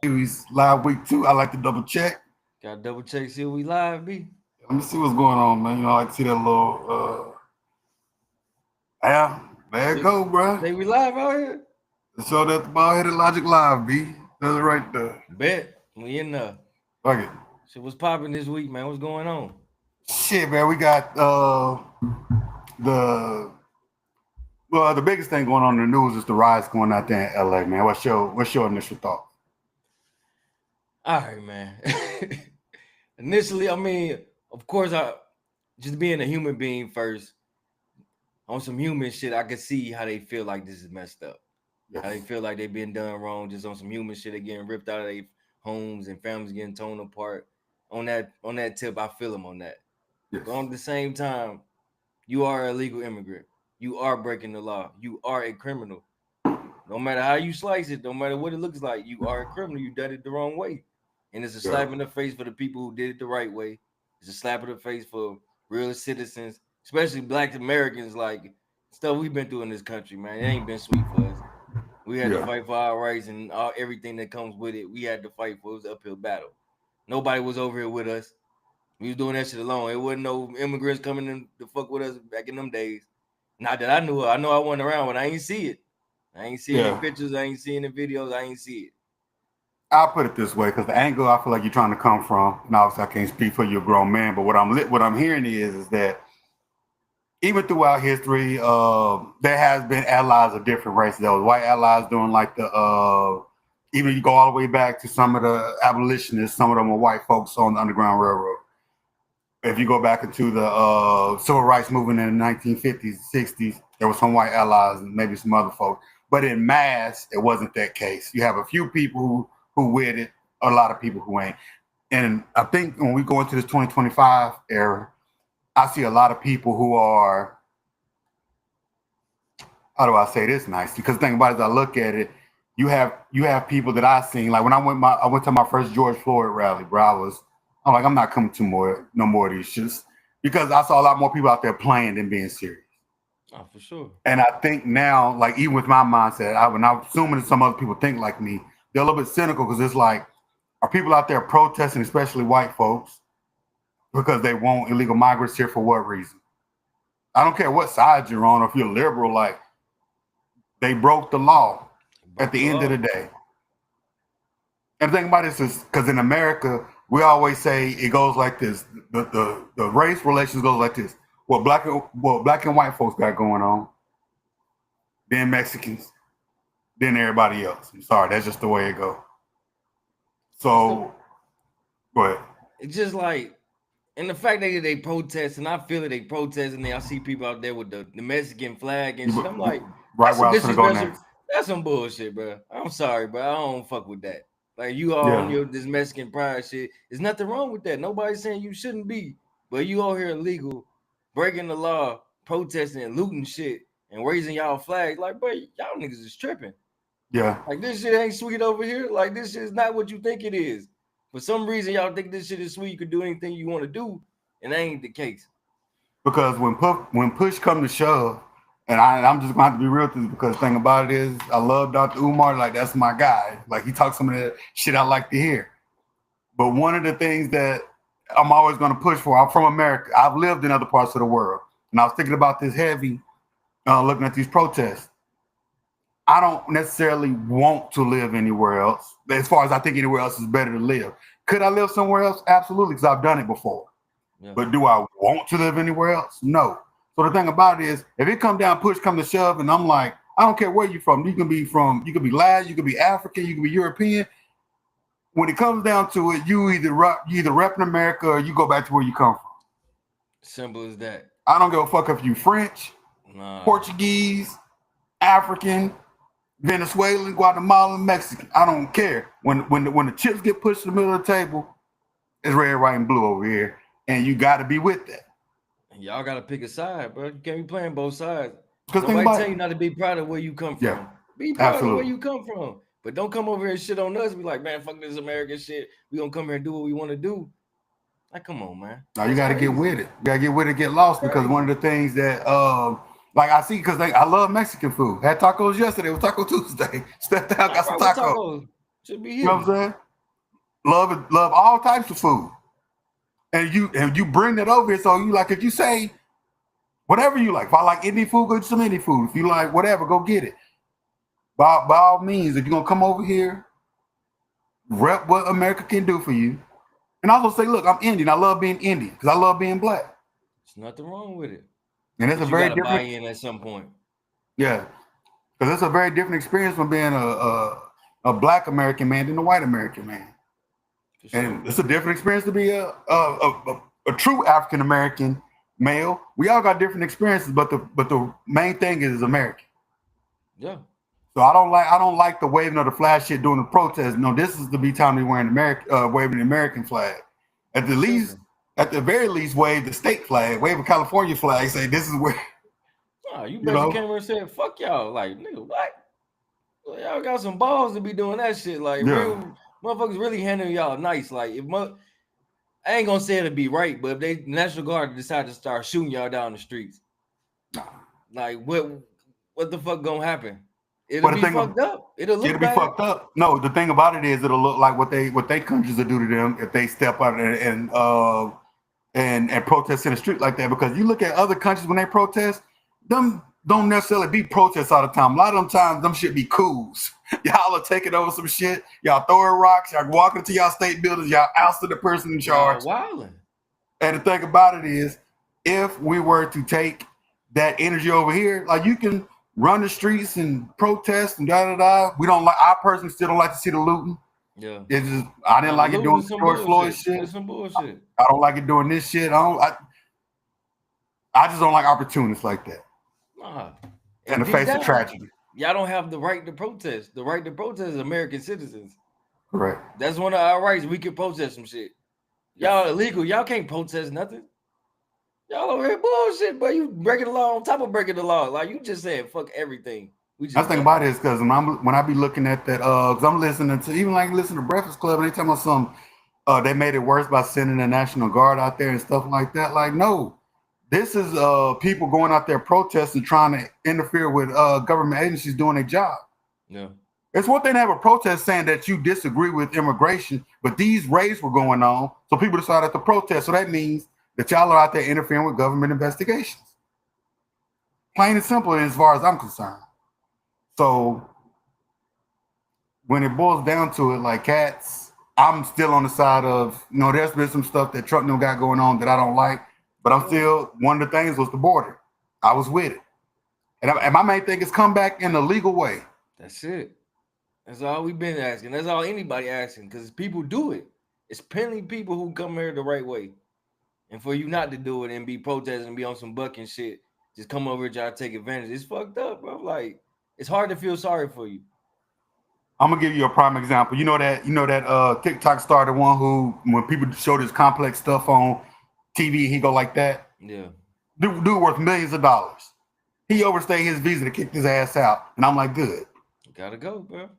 It's live week 2. I like to double check. Got to double check, see if we live, B. Let me see what's going on, man. I like to see that little yeah, there it See, go, bro. say we live out here? The show that the ball headed logic live, B. That's it right there. Bet. We in there. Fuck it. Shit, what's popping this week, man? What's going on? Shit, man, we got the the biggest thing going on in the news is the riots going out there in LA, man. What's your initial thought? All right, man. Initially, I mean, of course, I just being a human being first, on some human shit, I can see how they feel like this is messed up. Yes. How they feel like they been done wrong, just on some human shit. They getting ripped out of their homes and families getting torn apart. On that tip, I feel them on that. Yes. But at the same time, you are a legal immigrant. You are breaking the law. You are a criminal. No matter how you slice it, no matter what it looks like, you are a criminal. You done it the wrong way. And it's a slap in the face for the people who did it the right way. It's a slap in the face for real citizens, especially Black Americans. Like stuff we've been through in this country, man. It ain't been sweet for us. We had to fight for our rights and everything that comes with it. We had to fight for. It was an uphill battle. Nobody was over here with us. We was doing that shit alone. It wasn't no immigrants coming in to fuck with us back in them days. Not that I knew it. I know I went around, but I ain't see it. I ain't seeing the pictures. I ain't seeing the videos. I ain't see it. I'll put it this way, because the angle I feel like you're trying to come from, and obviously I can't speak for you, a grown man, but what I'm hearing is that even throughout history, there has been allies of different races. There was white allies doing like even you go all the way back to some of the abolitionists. Some of them were white folks on the Underground Railroad. If you go back into the civil rights movement in the 1950s, 60s, there were some white allies and maybe some other folks. But in mass, it wasn't that case. You have a few people who with it, a lot of people who ain't. And I think when we go into this 2025 era, I see a lot of people who are, how do I say this nice? Because the thing about it is I look at it, you have people that I seen, like when I went to my first George Floyd rally, bro, I'm like, I'm not coming to no more of these shits, because I saw a lot more people out there playing than being serious. Oh, for sure. And I think now, like even with my mindset, when I'm assuming that some other people think like me, they're a little bit cynical, because it's like, are people out there protesting, especially white folks, because they want illegal migrants here for what reason? I don't care what side you're on, or if you're liberal, like they broke the law at the end of the day. And the thing about this is, because in America, we always say it goes like this. The race relations goes like this. What black and white folks got going on, then Mexicans, then everybody else. I'm sorry, that's just the way it goes. So, go ahead. It's just like, and the fact that they protest, and I feel it, they protest, and then I see people out there with the Mexican flag and shit. I'm like, right where I was gonna go next. That's some bullshit, bro. I'm sorry, bro. I don't fuck with that. Like you all on this Mexican pride shit. There's nothing wrong with that. Nobody's saying you shouldn't be, but you all here illegal, breaking the law, protesting and looting shit, and raising y'all flags. Like, bro, y'all niggas is tripping. Yeah. Like this shit ain't sweet over here. Like this shit is not what you think it is. For some reason, y'all think this shit is sweet. You can do anything you want to do, and that ain't the case. Because when push come to shove, and I'm just going to have to be real with you, because the thing about it is, I love Dr. Umar. Like, that's my guy. Like, he talks some of that shit I like to hear. But one of the things that I'm always going to push for, I'm from America. I've lived in other parts of the world. And I was thinking about this heavy, looking at these protests. I don't necessarily want to live anywhere else. As far as I think anywhere else is better to live. Could I live somewhere else? Absolutely, because I've done it before. Yeah. But do I want to live anywhere else? No. So the thing about it is, if it come down, push come to shove, and I'm like, I don't care where you're from. You can be Latin, you can be African, you can be European. When it comes down to it, you either rep in America or you go back to where you come from. Simple as that. I don't give a fuck if you French, Portuguese, African, Venezuelan, Guatemalan, Mexican. I don't care. When the chips get pushed in the middle of the table, it's red, white, and blue over here, and you got to be with that. Y'all got to pick a side, bro. You can't be playing both sides. Nobody tell you not to be proud of where you come from. Yeah, be proud of where you come from. But don't come over here and shit on us. Be like, man, fuck this American shit. We gonna come here and do what we want to do. Like, come on, man. Now you got to get with it. You got to get with it, get lost. Because one of the things that, like I see, because I love Mexican food. Had tacos yesterday. It was Taco Tuesday. Stepped out, got some tacos. Should be You know what hidden. I'm saying? Love all types of food. And you bring that over here. So you like, if you say whatever you like, if I like Indian food, go get some Indian food. If you like whatever, go get it. By all means, if you're gonna come over here, rep what America can do for you. And also say, look, I'm Indian. I love being Indian because I love being black. There's nothing wrong with it. And it's a But you very gotta buy different, in at some point. yeah, because it's a very different experience from being a black American man than a white American man. For sure. And it's a different experience to be a true African American male. We all got different experiences, but the main thing is American. Yeah. So I don't like the waving of the flag shit during the protest. No, this is to be time to be wearing waving the American flag. At the least, at the very least, wave the state flag, wave a California flag, say this is where Nah, you you basically know. came over and said, fuck y'all. Like, nigga, what? Well, y'all got some balls to be doing that shit. Like, Yeah. real motherfuckers really handling y'all nice. Like, I ain't gonna say it'll be right, but if they National Guard decide to start shooting y'all down the streets, like, what the fuck gonna happen? It'll But the be thing fucked up. It'll it'll look be bad. fucked up. No, the thing about it is it'll look like what they countries will do to them if they step out and protest in the street like that. Because you look at other countries when they protest, them don't necessarily be protests all the time. A lot of them times, them shit be coups. Y'all are taking over some shit. Y'all throwing rocks. Y'all walking to y'all state buildings. Y'all ousted the person in charge. Y'all wilding. And the thing about it is, if we were to take that energy over here, like you can run the streets and protest and da da da. We don't like. I personally still don't like to see the looting. Yeah. It's just I didn't Nah, like the it looting doing is some George Floyd bullshit. shit. It's some bullshit. I don't like it doing this shit. I just don't like opportunists like that Nah. in And the deep face of down, tragedy. y'all don't have the right to protest. The right to protest is American citizens. Correct. That's one of our rights. We can protest some shit. Y'all illegal. Y'all can't protest nothing. Y'all over here bullshit, but you breaking the law on top of breaking the law. Like you just said, fuck everything. We That's just the thing done. about it is because when I be looking at that, because I'm listening to even like listen to Breakfast Club and they talking about some, they made it worse by sending the National Guard out there and stuff like that. Like, no, this is people going out there protesting, trying to interfere with government agencies doing their job. Yeah. It's one thing to have a protest saying that you disagree with immigration, but these raids were going on, so people decided to protest. So that means that y'all are out there interfering with government investigations. Plain and simple, as far as I'm concerned. So when it boils down to it, like cats, I'm still on the side of, there's been some stuff that Trump got going on that I don't like, but I'm still, one of the things was the border. I was with it. And my main thing is come back in a legal way. That's it. That's all we've been asking. That's all anybody asking. Because people do it. It's plenty of people who come here the right way. And for you not to do it and be protesting and be on some bucking shit, just come over here try to take advantage. It's fucked up, bro. Like, it's hard to feel sorry for you. I'm gonna give you a prime example. You know that TikTok star, the one who when people showed his complex stuff on TV, he go like that. Yeah. Dude worth millions of dollars. He overstayed his visa to kick his ass out, and I'm like, good. You gotta go, bro.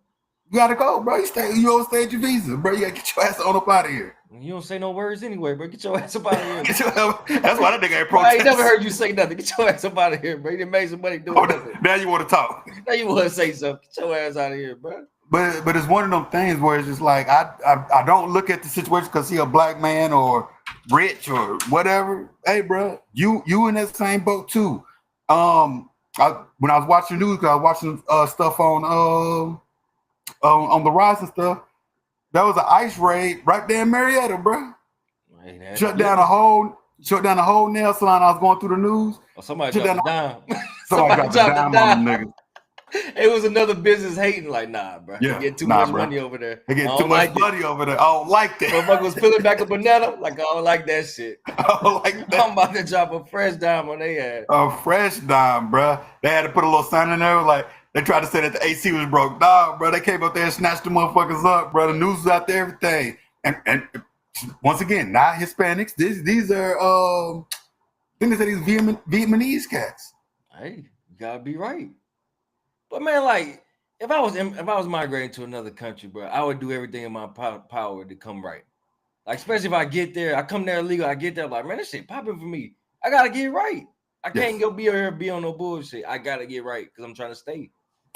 You gotta go, bro. You overstayed your visa, bro. You gotta get your ass on up out of here. You don't say no words anyway, bro. Get your ass up out of here. That's why that nigga ain't Bro, I ain't protest. never heard you say nothing. Get your ass up out of here, bro. You done made some money doing nothing. Now you want to talk. Now you want to say something. Get your ass out of here, bro. But it's one of them things where it's just like I don't look at the situation because he a black man or rich or whatever. Hey, bro, you in that same boat too. When I was watching news, cause I was watching stuff on the rise and stuff. That was an ICE raid right there in Marietta, bro. Hey, Shut down a whole nail salon. I was going through the news. Oh, somebody dropped a dime. Somebody dropped a dime on them niggas. It was another business hating, like, nah, bro. Yeah, They get too much money over there. They get too much money over there. I don't like that. Motherfucker was filling back a banana. Like, I don't like that shit. I don't like that. I'm about to drop a fresh dime on their ass. A fresh dime, bro. They had to put a little sign in there, like they tried to say that the AC was broke. Nah, bro. They came up there and snatched the motherfuckers up, bro. The news was out there, everything. And once again, not Hispanics. These are I think they say these Vietnamese cats. Hey, you gotta be right. But man, like, if I was migrating to another country, bro, I would do everything in my power to come right. Like, especially if I get there, I come there illegal, I get there, like, man, this shit popping for me. I gotta get right. I can't go be here be on no bullshit. I gotta get right because I'm trying to stay.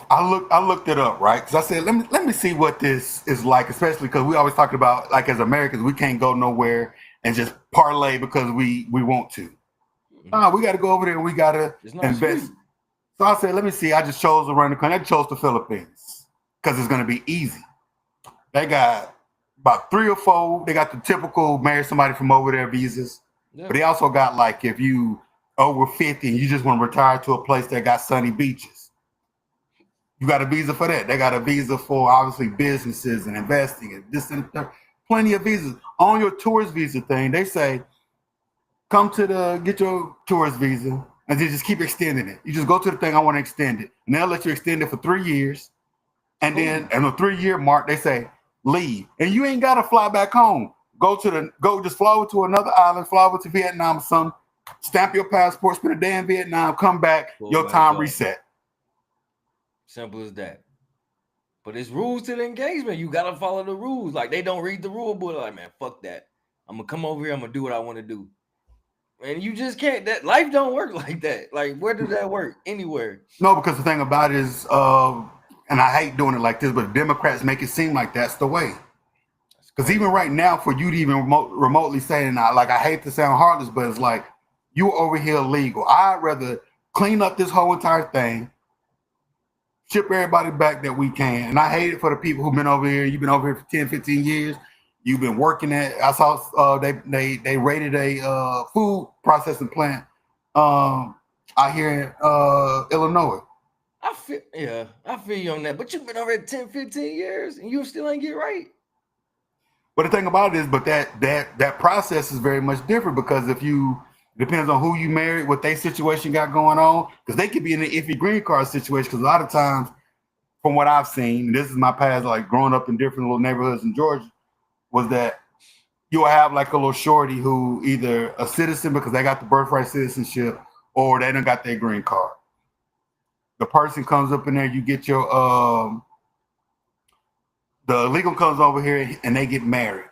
I looked it up, right? Because I said, let me see what this is like, especially because we always talk about, like, as Americans, we can't go nowhere and just parlay because we want to. We got to go over there and we got to It's not invest. sweet. So I said, let me see. I just chose around the country. I chose the Philippines because it's going to be easy. They got about 3 or 4. They got the typical marry somebody from over there visas, Yeah. but they also got, like, if you over 50 and you just want to retire to a place that got sunny beaches, you got a visa for that. They got a visa for obviously businesses and investing and this and that. Plenty of visas. On your tourist visa thing, they say, come to get your tourist visa and then just keep extending it. You just go to the thing, I want to extend it. And they'll let you extend it for 3 years. And then at the 3-year mark, they say, leave. And you ain't gotta fly back home. Just fly over to another island, fly over to Vietnam or something, stamp your passport, spend a day in Vietnam, come back, Pull your back time up. reset. Simple as that. But it's rules to the engagement. You gotta follow the rules. Like, they don't read the rule book. Like, man, fuck that. I'm gonna come over here. I'm gonna do what I want to do. And you just can't. That life don't work like that. Like, where does that work? Anywhere. No, because the thing about it is, and I hate doing it like this, but Democrats make it seem like that's the way. Because even right now, for you to even remotely say, and I hate to sound heartless, but it's like, you over here illegal. I'd rather clean up this whole entire thing, ship everybody back that we can. And I hate it for the people who've been over here. You've been over here for 10, 15 years. You've been working at, I saw they raided a food processing plant out here in Illinois. I feel you on that. But you've been over at 10, 15 years and you still ain't get right. But the thing about it is, but that process is very much different because depends on who you married, what their situation got going on, because they could be in an iffy green card situation. Because a lot of times, from what I've seen, and this is my past, like growing up in different little neighborhoods in Georgia, was that you'll have like a little shorty who either a citizen because they got the birthright citizenship, or they done got their green card. The person comes up in there, you get your the illegal comes over here and they get married.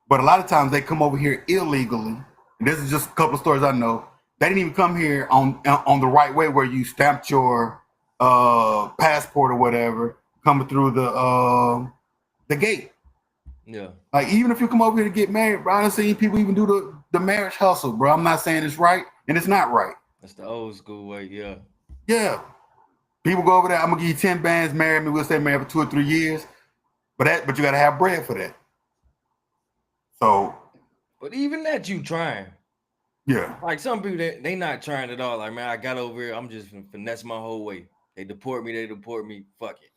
But a lot of times they come over here illegally. And this is just a couple of stories I know. They didn't even come here on the right way, where you stamped your passport or whatever coming through the gate. Yeah. Like, even if you come over here to get married, bro, I've seen people even do the marriage hustle, bro. I'm not saying it's right, and it's not right. That's the old school way, yeah. Yeah. People go over there, I'm gonna give you 10 bands, marry me, we'll stay married for 2 or 3 years. But you gotta have bread for that. So, but even that, you trying. Yeah. Like, some people, they not trying at all. Like, man, I got over here, I'm just finesse my whole way. They deport me, fuck it.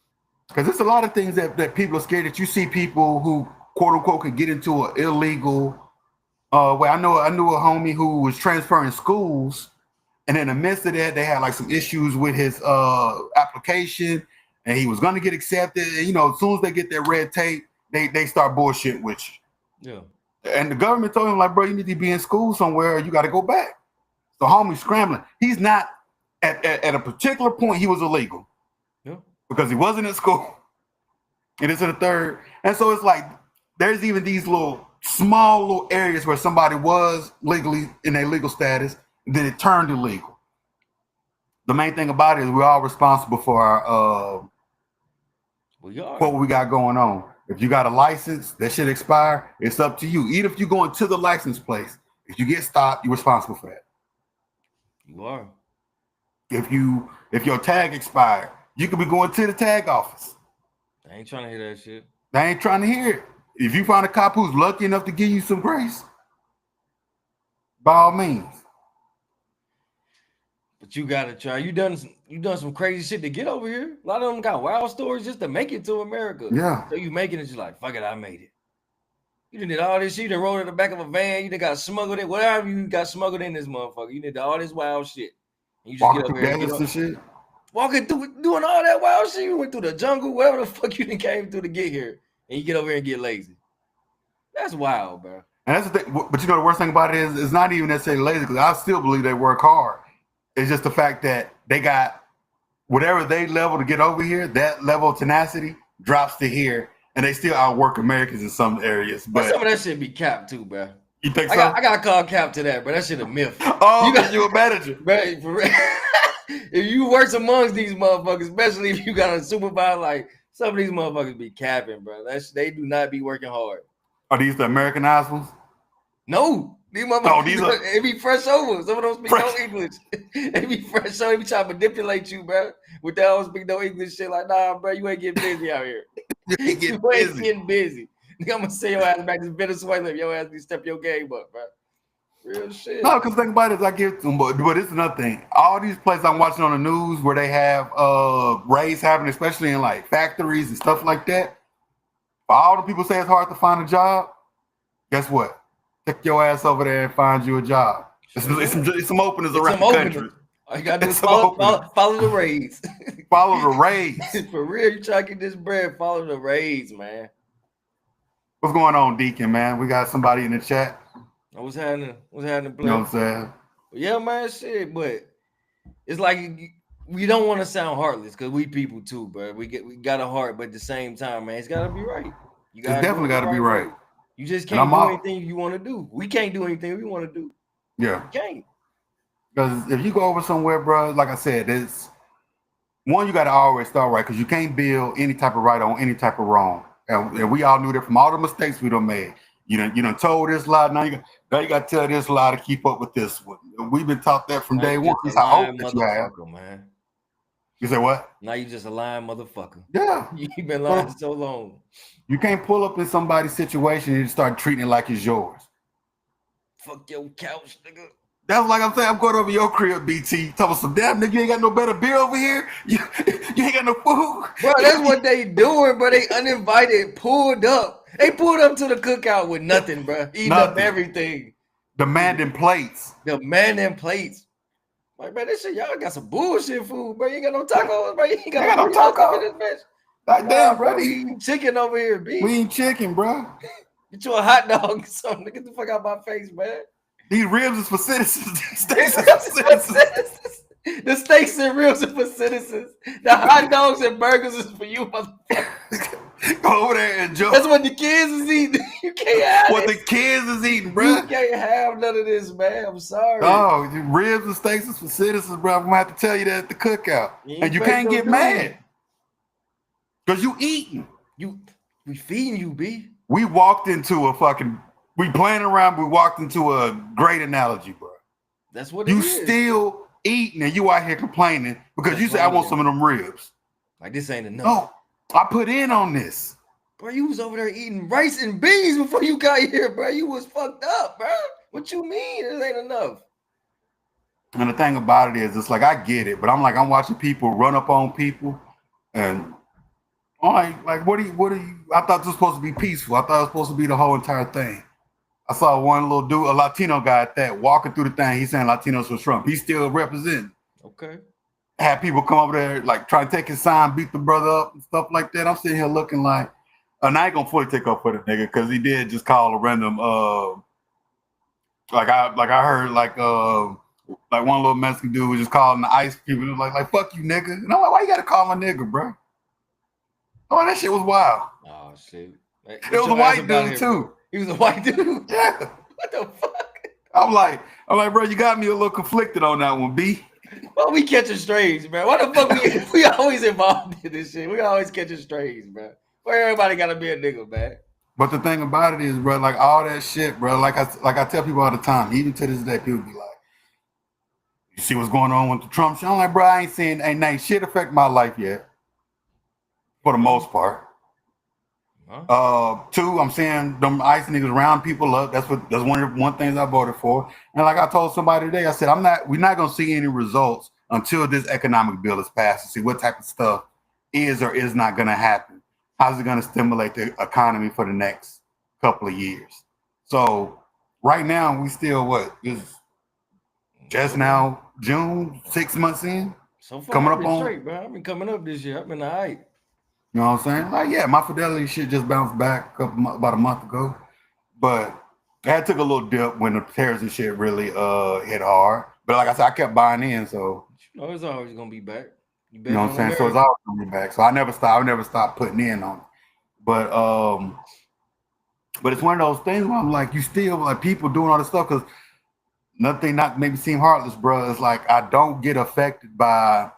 Because there's a lot of things that people are scared that you see people who, quote unquote, could get into an illegal way. I knew a homie who was transferring schools, and in the midst of that, they had like some issues with his application, and he was gonna get accepted. And, as soon as they get that red tape, they start bullshit with you. Yeah. And the government told him, like, bro, you need to be in school somewhere, or you got to go back. So homie's scrambling. He's not at a particular point. He was illegal. Yeah. Because he wasn't in school. And it's in the third. And so it's like there's even these small little areas where somebody was legally in a legal status, and then it turned illegal. The main thing about it is we're all responsible for our what we got going on. If you got a license that should expire, it's up to you. Even if you're going to the license place, if you get stopped, you're responsible for that. You are. If your tag expired, you could be going to the tag office. They ain't trying to hear that shit. They ain't trying to hear it. If you find a cop who's lucky enough to give you some grace, by all means. But you gotta try. You done some crazy shit to get over here. A lot of them got wild stories just to make it to America. Yeah. So you making it just like, fuck it, I made it. You done did all this shit. You done rode in the back of a van. You done got smuggled in. Whatever you got smuggled in this motherfucker. You did all this wild shit. And you just Walking get over through here deserts and shit. Walking through, doing all that wild shit. You went through the jungle, wherever the fuck you done came through to get here. And you get over here and get lazy. That's wild, bro. And that's the thing. But the worst thing about it is it's not even necessarily lazy, because I still believe they work hard. It's just the fact that they got whatever they level to get over here, that level of tenacity drops to here, and they still outwork Americans in some areas. But some of that shit be capped too, bro. You think so? I got to call cap to that, bro. That shit a myth. Oh, you a manager. Bro, for real. If you work amongst these motherfuckers, especially if you got a supervisor, like some of these motherfuckers be capping, bro. They do not be working hard. Are these the Americanized ones? No, these No, motherfuckers, these are they be fresh over. Some of them speak no fresh. English. They be fresh over. They be trying to manipulate you, bro. With that don't speak no English shit. Like, nah, bro, you ain't getting busy out here. You ain't You getting ain't busy. getting busy. Nigga, I'm gonna send your ass back to Venezuela if your ass be step your game up, bro. Real shit. No, because think about it, is I give them, but it's another thing. All these places I'm watching on the news where they have raids happening, especially in like factories and stuff like that. All the people say it's hard to find a job. Guess what? Take your ass over there and find you a job. It's some openers It's around some the openers. country. All you gotta do is It's some openers. follow the raids. Follow the raids. For real, you try to get this bread, follow the raids, man. What's going on, Deacon, man? We got somebody in the chat. What's happening? What's happening, You know play? what I'm saying? Yeah, man, shit. But it's like we don't want to sound heartless because we people too, bro. We got a heart, but at the same time, man, it's gotta be right. You It's gotta definitely got to be right. way. You just And can't I'm do out. anything you want to do. We can't do anything we want to do. Yeah. We can't. Because if you go over somewhere, bro, like I said, it's one, you got to always start right because you can't build any type of right on any type of wrong. And we all knew that from all the mistakes we done made. You done told this lie. Now you got to tell this lie to keep up with this one. We've been taught that from Now day you one. just It's a how lying hope that you have. motherfucker, man. You say what? Now you just a lying motherfucker. Yeah. You've been lying so long. You can't pull up in somebody's situation and start treating it like it's yours. Fuck your couch, nigga. That's like I'm saying, I'm going over your crib, BT. Talking some damn nigga, you ain't got no better beer over here. You ain't got no food. Bro, that's what they doing, bro. They uninvited, pulled up. They pulled up to the cookout with nothing, bro. Eating up Nothing. everything. Demanding plates. Demanding plates. Like, man, this shit, y'all got some bullshit food, bro. You ain't got no tacos, bro. You ain't got no tacos. in this bitch. Like, damn, bro. We eating chicken over here, B. We eating chicken, bro. Get you a hot dog or something. Get the fuck out my face, man. These ribs is for citizens. These steaks These is for citizens. The steaks and ribs are for citizens. The hot dogs and burgers is for you, motherfucker. Go over there and enjoy. That's what the kids is eating. You can't have what it. the kids is eating, bro. You can't have none of this, man. I'm sorry. Oh, the ribs and steaks is for citizens, bro. I'm gonna have to tell you that at the cookout. And you can't get mad. Because you eating. We feeding you, B. We walked into a fucking, we playing around, we walked into a great analogy, bro. That's what you it is. Still eating and you out here complaining because That's you said, I want some of them ribs. Like, this ain't enough. No, I put in on this. Bro, you was over there eating rice and beans before you got here, bro. You was fucked up, bro. What you mean? It ain't enough. And the thing about it is, it's like, I get it, but I'm watching people run up on people and I'm like, what are you, I thought this was supposed to be peaceful. I thought it was supposed to be the whole entire thing. I saw one little dude, a Latino guy at that, walking through the thing. He's saying Latinos for Trump. He's still representing. Okay. Had people come over there, like, try to take his sign, beat the brother up and stuff like that. I'm sitting here looking like, and I ain't gonna fully take up for the nigga because he did just call a random, like I heard like one little Mexican dude was just calling the ICE people like fuck you, nigga. And I'm like, why you gotta call my nigga, bro? Oh, that shit was wild. Oh shit. It was a white dude too. He was a white dude. Yeah. What the fuck? I'm like, bro, you got me a little conflicted on that one, B. Why we catching strays, man? Why the fuck we always involved in this shit? We always catching strays, man. Where everybody gotta be a nigga, man. But the thing about it is, bro, like all that shit, bro, like I tell people all the time, even to this day, people be like, you see what's going on with the Trump shit? I'm like, bro, I ain't saying ain't shit affect my life yet. For the most part. Two, I'm saying them ICE niggas round people up. That's one things I voted for. And like I told somebody today, I said we're not gonna see any results until this economic bill is passed to see what type of stuff is or is not gonna happen. How's it gonna stimulate the economy for the next couple of years? So right now we still just now June, 6 months in. So far, coming I've up been on straight, bro. I've been coming up this year. I've been all right. You know what I'm saying? Like, yeah, my Fidelity shit just bounced back about a month ago. But that took a little dip when the tariffs and shit really hit hard. But like I said, I kept buying in, so. You know, it's always going to be back. You know what I'm saying? So it's always going to be back. So I never stopped putting in on it. But it's one of those things where I'm like, you still, like, people doing all this stuff because nothing not maybe seem heartless, bro. It's like I don't get affected by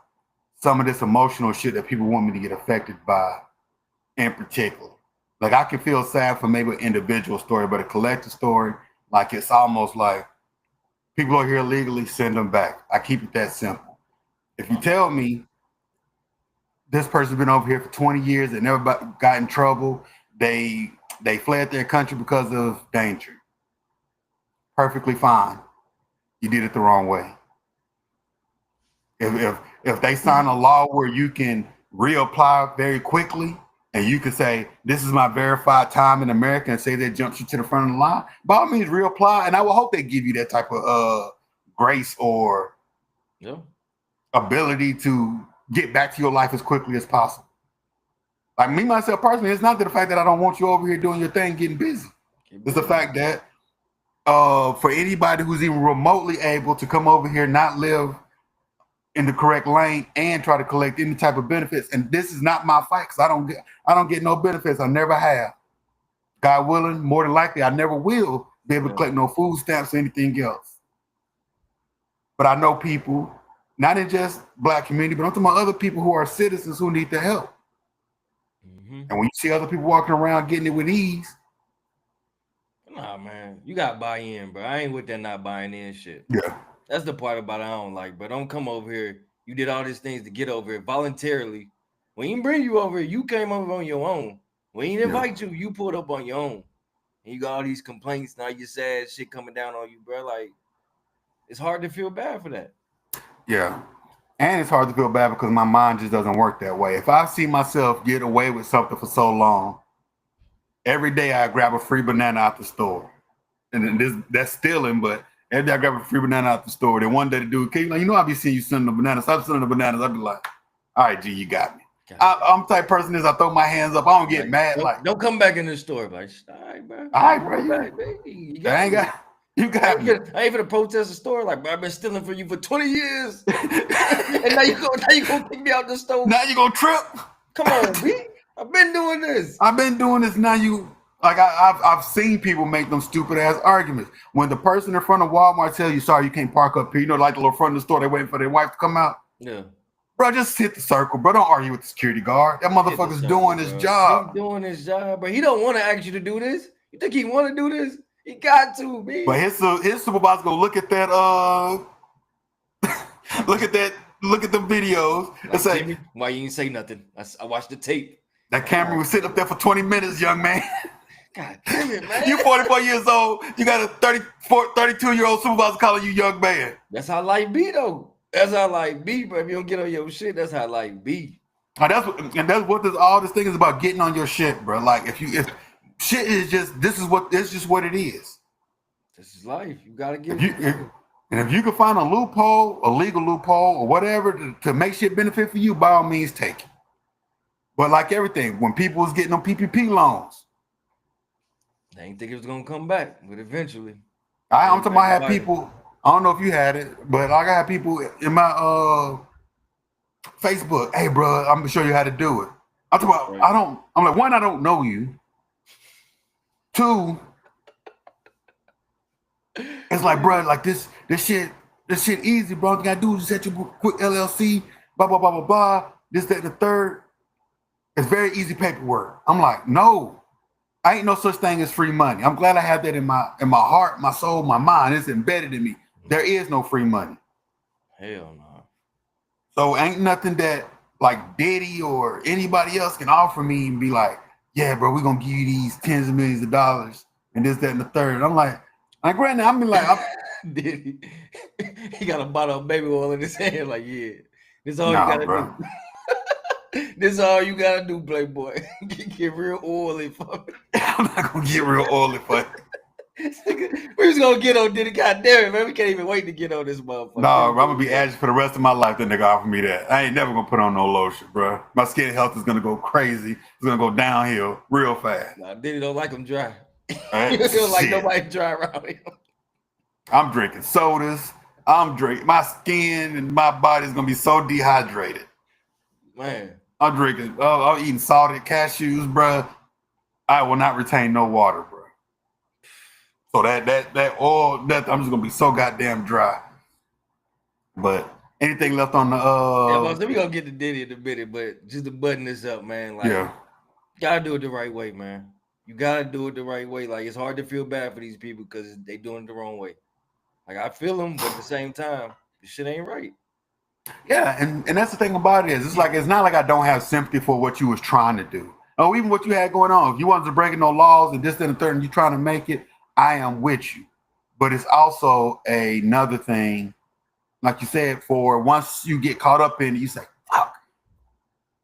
some of this emotional shit that people want me to get affected by in particular. Like I can feel sad for maybe an individual story, but a collective story, like it's almost like people are here illegally, send them back. I keep it that simple. If you tell me this person's been over here for 20 years and never got in trouble, they fled their country because of danger. Perfectly fine. You did it the wrong way. If they sign a law where you can reapply very quickly and you can say this is my verified time in America and say that jumps you to the front of the line, by all means reapply. And I will hope they give you that type of grace or ability to get back to your life as quickly as possible. Like me myself personally, it's not the fact that I don't want you over here doing your thing, getting busy. It's the fact that for anybody who's even remotely able to come over here, not live in the correct lane and try to collect any type of benefits. And this is not my fight because I don't get no benefits. I never have. God willing, more than likely, I never will be able to collect no food stamps or anything else. But I know people, not in just Black community, but I'm talking about other people who are citizens who need the help. Mm-hmm. And when you see other people walking around getting it with ease. Nah, man, you got to buy in, bro. I ain't with that not buying in shit. Yeah. That's the part about it I don't like, but don't come over here. You did all these things to get over here voluntarily. We ain't bring you over here. You came over on your own. We ain't invite you. You pulled up on your own. And you got all these complaints. Now you sad shit coming down on you, bro. Like, it's hard to feel bad for that. Yeah. And it's hard to feel bad because my mind just doesn't work that way. If I see myself get away with something for so long, every day I grab a free banana out the store. And that's stealing, but every day I grab a free banana out the store. Then one day the dude came, like, I be seeing you sending the bananas. Stop sending the bananas. I'd be like, all right, G, you got me. I'm the type of person is I throw my hands up. I don't get mad. Don't come back in the store. Like, all right, bro. All right, bro. You got me. You got me. I ain't gonna protest the store. Like, bro, I've been stealing from you for 20 years. And now you gonna kick me out the store. Now you gonna trip. Come on, B. I've been doing this. Now you like I've seen people make them stupid ass arguments. When the person in front of Walmart tells you, sorry, you can't park up here, like the little front of the store, they waiting for their wife to come out. Yeah. Bro, just hit the circle, bro. Don't argue with the security guard. That motherfucker's doing his job. He's doing his job, but he don't want to ask you to do this. You think he want to do this? He got to, man. But his supervisor gonna look at that look at the videos and say, Jimmy, why you didn't say nothing? I watched the tape. That camera was sitting up there for 20 minutes, young man. God damn it, man. You 44 years old. You got a 32-year-old supervisor calling you young man. That's how life be, though. That's how life be, bro. If you don't get on your shit, that's how life be. That's what all this thing is about, getting on your shit, bro. Like if shit is just it's just what it is. This is life. You gotta get and if you can find a loophole, a legal loophole, or whatever to make shit benefit for you, by all means take it. But like everything, when people was getting them PPP loans, they ain't think it was gonna come back, but eventually. I'm talking about I had people. I don't know if you had it, but I got people in my Facebook. Hey, bro, I'm gonna show you how to do it. I'm talking about. I'm like, one, I don't know you. Two, it's like, bro, like this shit easy, bro. All you gotta do is set your quick LLC, blah blah blah blah blah. This, that, and the third. It's very easy paperwork. I'm like, no, I ain't no such thing as free money. I'm glad I have that in my heart, my soul, my mind. It's embedded in me. There is no free money. Hell no. So ain't nothing that like Diddy or anybody else can offer me and be like, yeah, bro, we're gonna give you these tens of millions of dollars and this, that, and the third. I'm like granted, I'm Diddy. He got a bottle of baby oil in his hand, like, yeah. This is all you gotta do. This is all you gotta do, Playboy. Get real oily for me. I'm not gonna get real oily for it. We was gonna get on Diddy. God damn it, man. We can't even wait to get on this motherfucker. No, I'm gonna be aged for the rest of my life. That nigga offer me that. I ain't never gonna put on no lotion, bro. My skin health is gonna go crazy. It's gonna go downhill real fast. Nah, Diddy don't like him dry. He don't like nobody dry around him. I'm drinking sodas. My skin and my body's gonna be so dehydrated. Man. I'm eating salted cashews, bro. I will not retain no water, bro. So that oil, that I'm just gonna be so goddamn dry. But anything left on the Yeah, boss, we gonna get to Diddy in a minute, but just to button this up, man. Like, yeah. gotta do it the right way, man. You gotta do it the right way. Like, it's hard to feel bad for these people because they doing it the wrong way. Like, I feel them, but at the same time, this shit ain't right. Yeah, and that's the thing about it is it's like it's not like I don't have sympathy for what you was trying to do. Oh, even what you had going on. If you wanted to break no laws and this, that, and the third, and you trying to make it, I am with you. But it's also another thing, like you said, for once you get caught up in it, you say, fuck.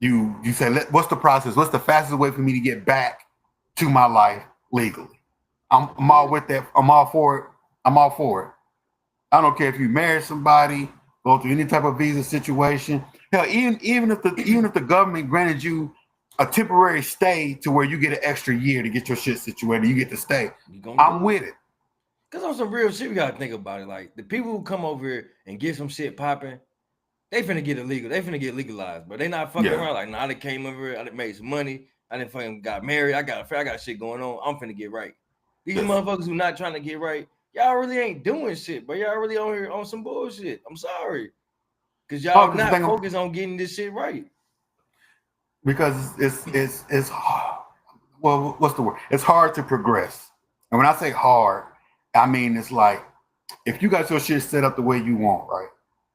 You say, what's the process? What's the fastest way for me to get back to my life legally? I'm all with that. I'm all for it. I'm all for it. I don't care if you marry somebody, go through any type of visa situation. Hell, even if the government granted you a temporary stay to where you get an extra year to get your shit situated, you get to stay. I'm with it. Cause on some real shit, we gotta think about it. Like the people who come over here and get some shit popping, they finna get illegal. They finna get legalized, but they not fucking around. Like, nah, I done came over here, I done made some money, I done fucking got married, I got shit going on. I'm finna get right. These motherfuckers who not trying to get right, y'all really ain't doing shit, but y'all really on here on some bullshit. I'm sorry. Cause y'all not focused on getting this shit right. Because it's well, what's the word? It's hard to progress. And when I say hard, I mean it's like if you got your shit set up the way you want, right?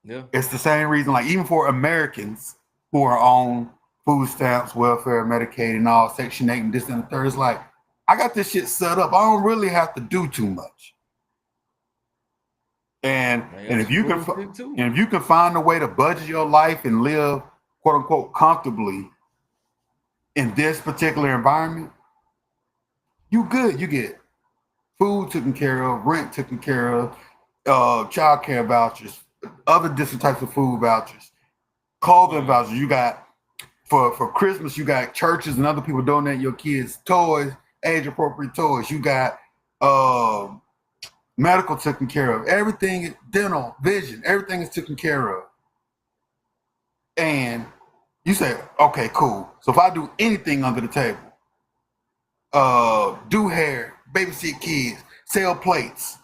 Yeah. It's the same reason, like even for Americans who are on food stamps, welfare, Medicaid, and all, Section 8 and this and the third, it's like, I got this shit set up. I don't really have to do too much. And if you can find a way to budget your life and live quote unquote comfortably in this particular environment, you good. You get food taken care of, rent taken care of, child care vouchers, other different types of food vouchers, clothing vouchers. You got for Christmas, you got churches and other people donating your kids toys, age appropriate toys. You got medical taken care of, everything, dental, vision, everything is taken care of. And you say, okay, cool. So if I do anything under the table, do hair, babysit kids, sell plates,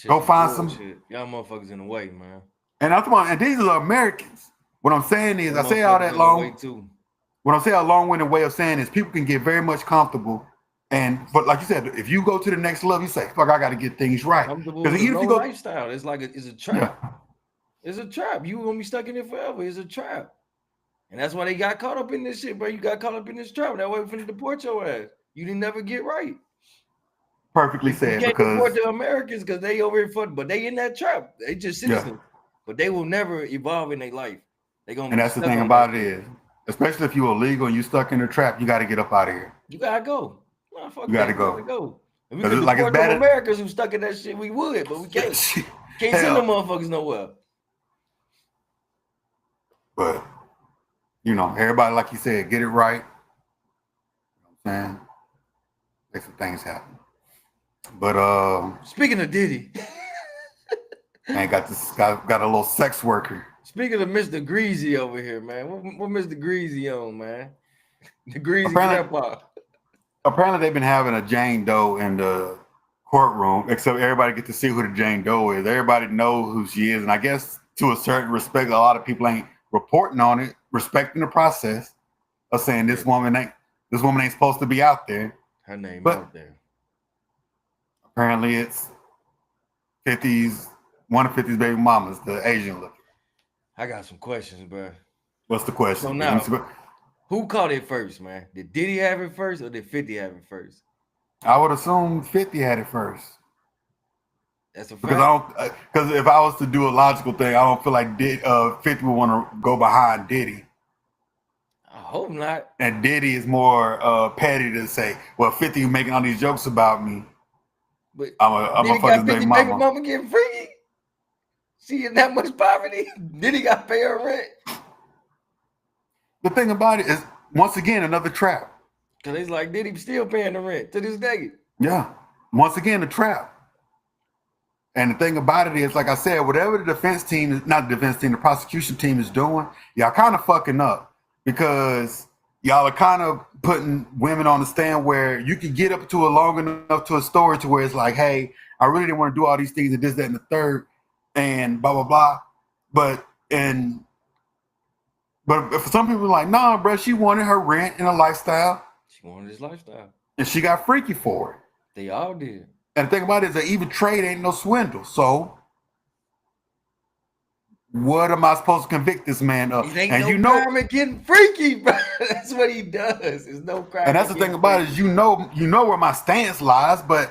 go find some shit. Y'all motherfuckers in the way, man. And I'm talking, and these are Americans. What I'm saying is, I say all that long. What I'm saying, a long-winded way of saying is, people can get very much comfortable. But like you said, if you go to the next level, you say, "Fuck, I got to get things right." Because even if you go lifestyle, it's like it's a trap. Yeah. It's a trap. You gonna be stuck in it forever. It's a trap, and that's why they got caught up in this shit, bro. You got caught up in this trap. That way, we finna deport your ass. You didn't never get right. Perfectly said. You can't deport the Americans because they over here but they in that trap. They just citizens, but they will never evolve in their life. They gonna. And that's the thing about it is, especially if you're illegal and you stuck in a trap, you got to get up out of here. You gotta go. You gotta go. If we could deport them Americans who stuck in that shit, we would, but we can't. Can't send them motherfuckers nowhere. But everybody, like you said, get it right. You know what I'm saying? Make some things happen. But speaking of Diddy, man, got a little sex worker. Speaking of Mr. Greasy over here, man, what Mr. Greasy on, man? The Greasy grandpa. Apparently, they've been having a Jane Doe in the courtroom, except everybody get to see who the Jane Doe is. Everybody knows who she is, and I guess to a certain respect, a lot of people ain't reporting on it, respecting the process of saying this woman ain't supposed to be out there. Her name out there. Apparently, it's 50's, one of 50's baby mamas, the Asian looking. I got some questions, bro. What's the question? So now, who caught it first, man? Did Diddy have it first or did 50 have it first? I would assume 50 had it first. That's a fact. Because if I was to do a logical thing, I don't feel like 50 would want to go behind Diddy. I hope not. And Diddy is more petty to say, well, 50 making all these jokes about me. But I'm a fucking baby mama. Baby mama getting freaky? She in that much poverty? Diddy got to pay her rent? The thing about it is, once again, another trap. Because it's like Diddy still paying the rent to this day. Yeah. Once again, a trap. And the thing about it is, like I said, whatever the prosecution team is doing, y'all kind of fucking up. Because y'all are kind of putting women on the stand where you can get up to a long enough to a story to where it's like, hey, I really didn't want to do all these things and this, that, and the third, and blah blah blah. But for some people, like, nah, bro, she wanted her rent and a lifestyle, She wanted his lifestyle. and she got freaky for it. They all did. And the thing about it is that even trade ain't no swindle. So what am I supposed to convict this man of? It ain't And no you know, crime in getting freaky, bro. That's what he does. There's no crime. and that's the in thing getting about it freaky. is you know where my stance lies, but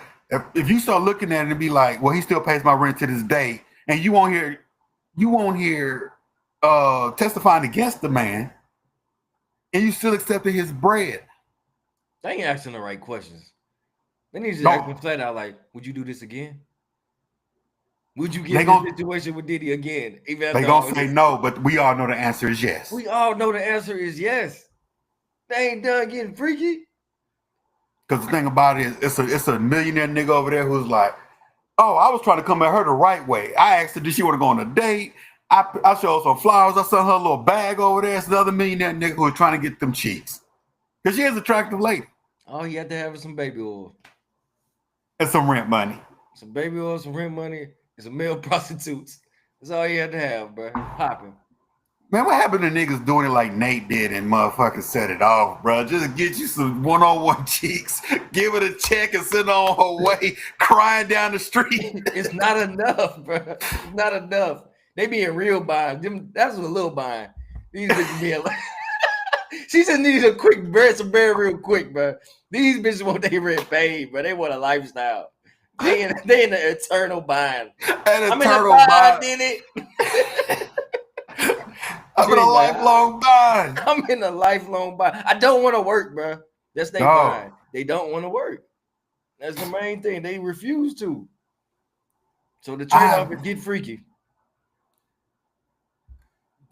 if you start looking at it and be like, well, he still pays my rent to this day, and you won't hear testifying against the man, and you still accepting his bread. They ain't asking the right questions. They need to No. ask him flat out, like, would you do this again? Would you They get in gon- this situation with Diddy again? Even They after gonna all say this? no, but we all know the answer is yes. We all know the answer is yes. They ain't done getting freaky. Because the thing about it is, it's a millionaire nigga over there who's like, oh, I was trying to come at her the right way. I asked her, did she want to go on a date? I showed her some flowers. I sent her a little bag over there. It's another millionaire nigga who's trying to get them cheeks. Because she is an attractive lady. All he had to have is some baby oil. And some rent money. Some baby oil, some rent money, and some male prostitutes. That's all he had to have, bro. Popping. Man, what happened to niggas doing it like Nate did and motherfucking set it off, bro? Just get you some one-on-one cheeks, give it a check and send her on her way, crying down the street. It's not enough, bro. It's not enough. They being real buying. That's a little buying. These bitches being like, she just needs a quick bread, some bread real quick, bro. These bitches want their rent paid, bro. They want a lifestyle. They in the eternal bind. An I'm in eternal a bind. bind in it. I'm in a lifelong bind. I'm in a lifelong bind. I don't want to work, bro. That's their bind. They don't want to work. That's the main thing. They refuse to. So the trade-off is get freaky.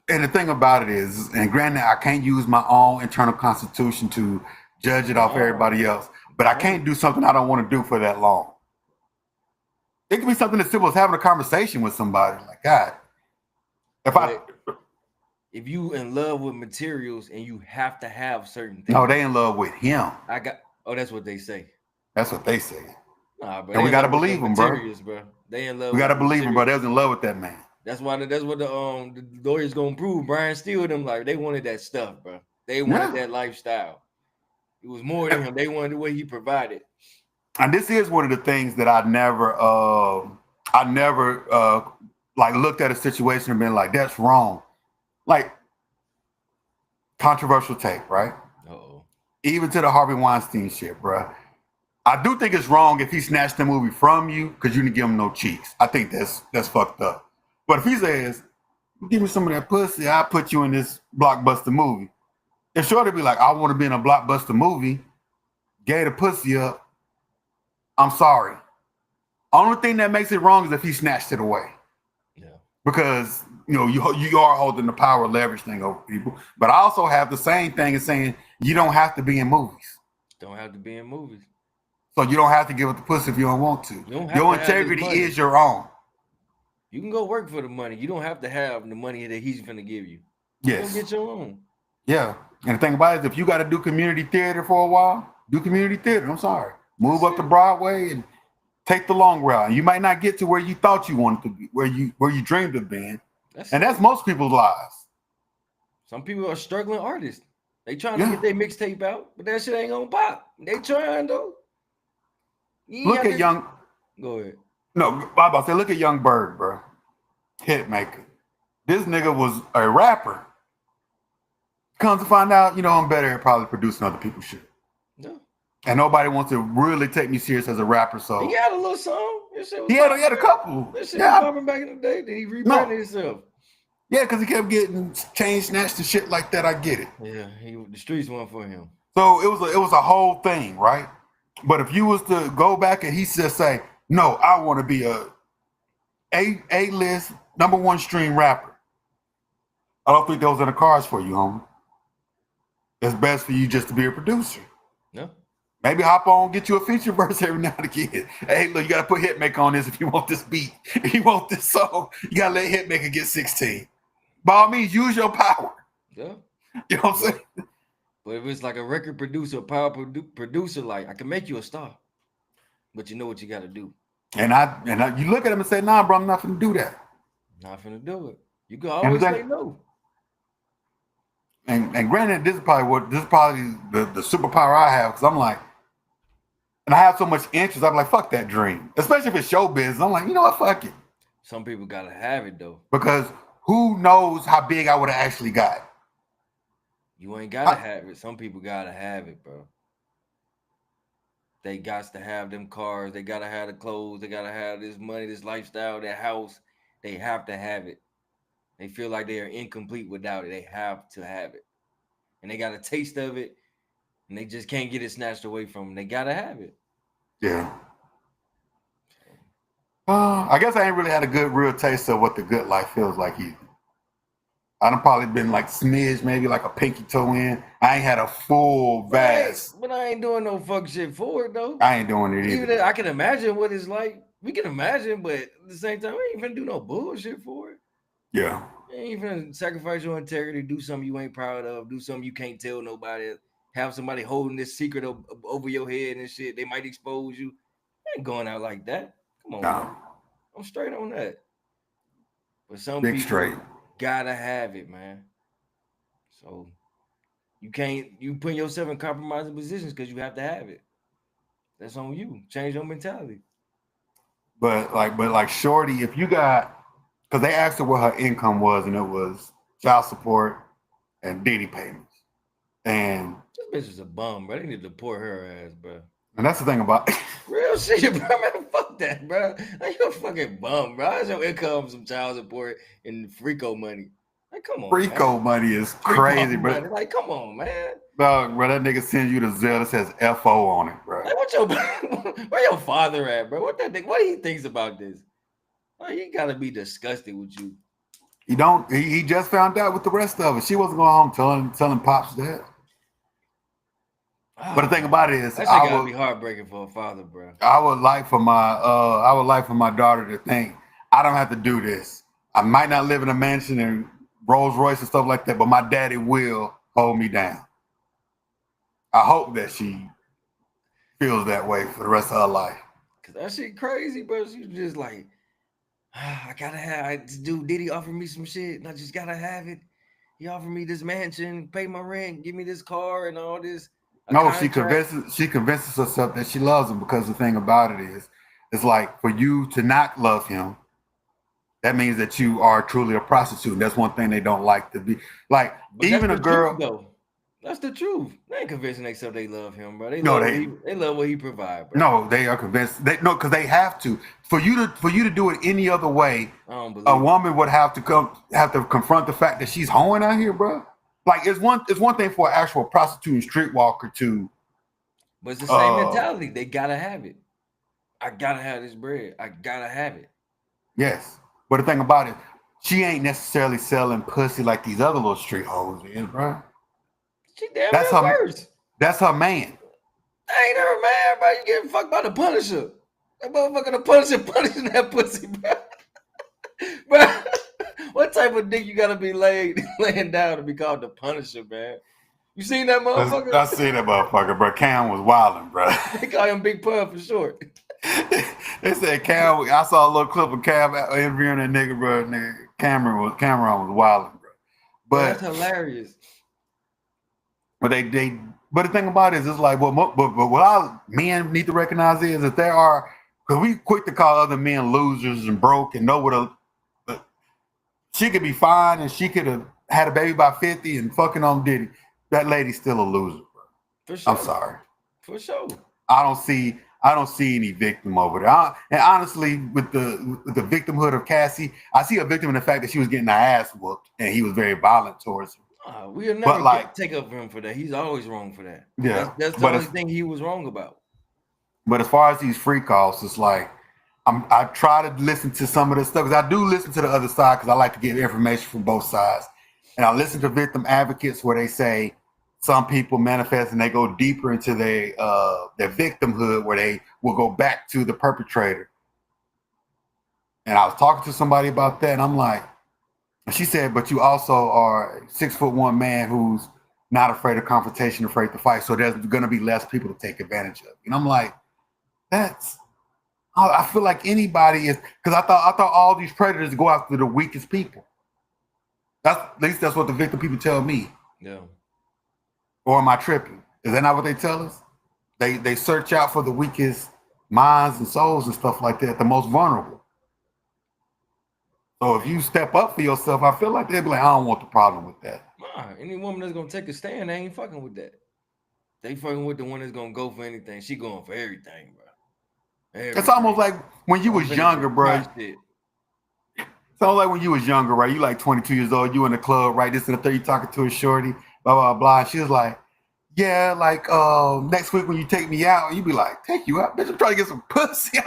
And the thing about it is, and granted, I can't use my own internal constitution to judge it off everybody else, but I can't do something I don't want to do for that long. It could be something as simple as having a conversation with somebody. Like, God, if you in love with materials and you have to have certain things. No, they in love with him. That's what they say. That's what they say. Nah, bro. And we gotta believe them, bro. They in love. We gotta believe them, bro. They was in love with that man. That's what the lawyers gonna prove. Brian Steele them, like, they wanted that stuff, bro. They wanted that lifestyle. It was more than him. They wanted what he provided. And this is one of the things that I never like looked at a situation and been like, that's wrong. Like, controversial take, right? Uh-oh. Even to the Harvey Weinstein shit, bro. I do think it's wrong if he snatched the movie from you because you didn't give him no cheeks. I think that's fucked up. But if he says, give me some of that pussy, I'll put you in this blockbuster movie. It's sure to be like, I want to be in a blockbuster movie, gave the pussy up. I'm sorry. Only thing that makes it wrong is if he snatched it away. Yeah. Because, you know, you are holding the power leverage thing over people. But I also have the same thing as saying you don't have to be in movies. Don't have to be in movies. So you don't have to give up the pussy if you don't want to. Your integrity is your own. You can go work for the money. You don't have to have the money that he's going to give you. Yes. Go get your own. Yeah. And the thing about it is if you got to do community theater for a while, do community theater. I'm sorry. Move up to Broadway and take the long route. You might not get to where you thought you wanted to be, where you dreamed of being. That's most people's lives. Some people are struggling artists. They trying to get their mixtape out, but that shit ain't gonna pop. They trying though. Look at young. Go ahead. No, I'm about to say, look at Young Bird, bro. Hitmaker. This nigga was a rapper. Comes to find out, you know, I'm better at probably producing other people's shit. No. And nobody wants to really take me serious as a rapper. So he had a little song. He had a couple. That shit was popping back in the day. Then he rebranded himself. Yeah, because he kept getting chain snatched and shit like that. I get it. Yeah, the streets went for him. So it was a whole thing, right? But if you was to go back and he just say, no, I want to be A-list #1 stream rapper, I don't think that was in the cards for you, homie. It's best for you just to be a producer. No. Maybe hop on, get you a feature verse every now and again. Hey, look, you got to put Hitmaker on this if you want this beat. If you want this song, you got to let Hitmaker get 16. By all means, use your power. Yeah. You know what I'm saying? But if it's like a record producer, producer, like I can make you a star, but you know what you got to do. You look at him and say, "Nah, bro, I'm not gonna do that." Not finna do it. You can And the always say thing, no. and granted, this is probably the superpower I have because I'm like, and I have so much interest. I'm like, fuck that dream, especially if it's show business. I'm like, you know what, fuck it, Some people gotta have it though. because who knows how big I would have actually got. You ain't gotta I, have it. Some people gotta have it, bro. They got to have them cars. They gotta have the clothes. They gotta have this money, this lifestyle, their house. They have to have it. They feel like they are incomplete without it. They have to have it, and they got a taste of it, and they just can't get it snatched away from them. They gotta have it. yeah. I guess I ain't really had a good real taste of what the good life feels like either. I done probably been like smidge, maybe like a pinky toe in. I ain't had a full vast. But I ain't doing no fuck shit for it though. I ain't doing it either. Even if I can imagine what it's like. We can imagine, but at the same time, we ain't even do no bullshit for it. Yeah. You ain't even sacrifice your integrity, do something you ain't proud of, do something you can't tell nobody, have somebody holding this secret over your head and shit. They might expose you. I ain't going out like that. Come on, No. man. I'm straight on that. But some Big people straight. gotta have it, man. So you put yourself in compromising positions because you have to have it. That's on you. Change your mentality. But Shorty, if you got, because they asked her what her income was, and it was child support and Diddy payments, and This bitch is a bum, bro. They need to deport her ass, bro. that's the thing about Real shit, bro. Man, fuck that, bro. Like, you a fucking bum, bro. How's your income some child support and Frico money? Like, come on, man. Frico money is Frico crazy, money. but Like, come on, man. dog, bro, that nigga sends you the Zelle that says FO on it, bro. Like, what your where your father at, bro? What he thinks about this? Like, he gotta be disgusted with you. He just found out with the rest of it. She wasn't going home telling pops that. But the thing about it is, that shit gotta be heartbreaking for a father, bro. I would like for my daughter to think I don't have to do this. I might not live in a mansion and Rolls Royce and stuff like that, but my daddy will hold me down. I hope that she feels that way for the rest of her life. Cause that shit crazy, bro. She just like, I gotta have this dude. Diddy offer me some shit, and I just gotta have it. He offered me this mansion, pay my rent, give me this car, and all this. No, Contract. she convinces herself that she loves him, because the thing about it is, it's like, for you to not love him, that means that you are truly a prostitute. And that's one thing they don't like to be. Like, But even a that's the truth, girl. though. That's the truth. They ain't convincing themselves they love him, bro. They No, love what he provide, bro. no, they are convinced. Because they have to. For you to do it any other way, I don't believe a woman would have to confront the fact that she's hoeing out here, bro. Like, it's one thing for an actual prostitute and streetwalker to. But it's the same mentality. They gotta have it. I gotta have this bread. I gotta have it. Yes, but the thing about it, she ain't necessarily selling pussy like these other little street hoes is, bro. She damn That's near her. worse. That's her man. I ain't her man, bro. You getting fucked by the Punisher. That motherfucker, the Punisher, punishing that pussy, bro. Bro, what type of dick you gotta be laying down to be called the Punisher, man? You seen that motherfucker? I see that motherfucker, bro. Cam was wilding, bro. They call him Big Pun for short. They said Cam. I saw a little clip of Cam interviewing that nigga, bro. Nigga, Cameron was wilding, bro. Bro, that's But hilarious. but but the thing about it is, it's like, but what our men need to recognize is that there are, because we quick to call other men losers and broke and know what she could be fine and she could have had a baby by 50 and fucking on Diddy. That lady's still a loser, bro. For sure. I'm sorry. For sure. I don't see any victim over there. And honestly, with the victimhood of Cassie, I see a victim in the fact that she was getting her ass whooped and he was very violent towards her. We'll never take up for him for that. He's always wrong for that. Yeah, that's the only thing he was wrong about. But as far as these free calls, it's like I try to listen to some of this stuff, because I do listen to the other side, because I like to get information from both sides. And I listen to victim advocates where they say some people manifest and they go deeper into their victimhood, where they will go back to the perpetrator. And I was talking to somebody about that, and I'm like, and she said, but you also are a 6'1" man who's not afraid of confrontation, afraid to fight. So there's going to be less people to take advantage of. And I'm like, that's. I feel like anybody is because I thought all these predators go after the weakest people. That's at least that's what the victim people tell me. Yeah. Or am I tripping? Is that not what they tell us? They search out for the weakest minds and souls and stuff like that, the most vulnerable. So if you step up for yourself, I feel like they'd be like, I don't want the problem with that. Nah, any woman that's gonna take a stand, they ain't fucking with that. They fucking with the one that's gonna go for anything. She going for everything, bro. Everything. It's almost like when you was younger, bro. Shit. Sounds like when you was younger, right? You like 22 years old, you in the club, right? This and the third, you talking to a shorty, blah, blah, blah. She was like, yeah, like next week when you take me out, you be like, take you out? Bitch, I'm trying to get some pussy.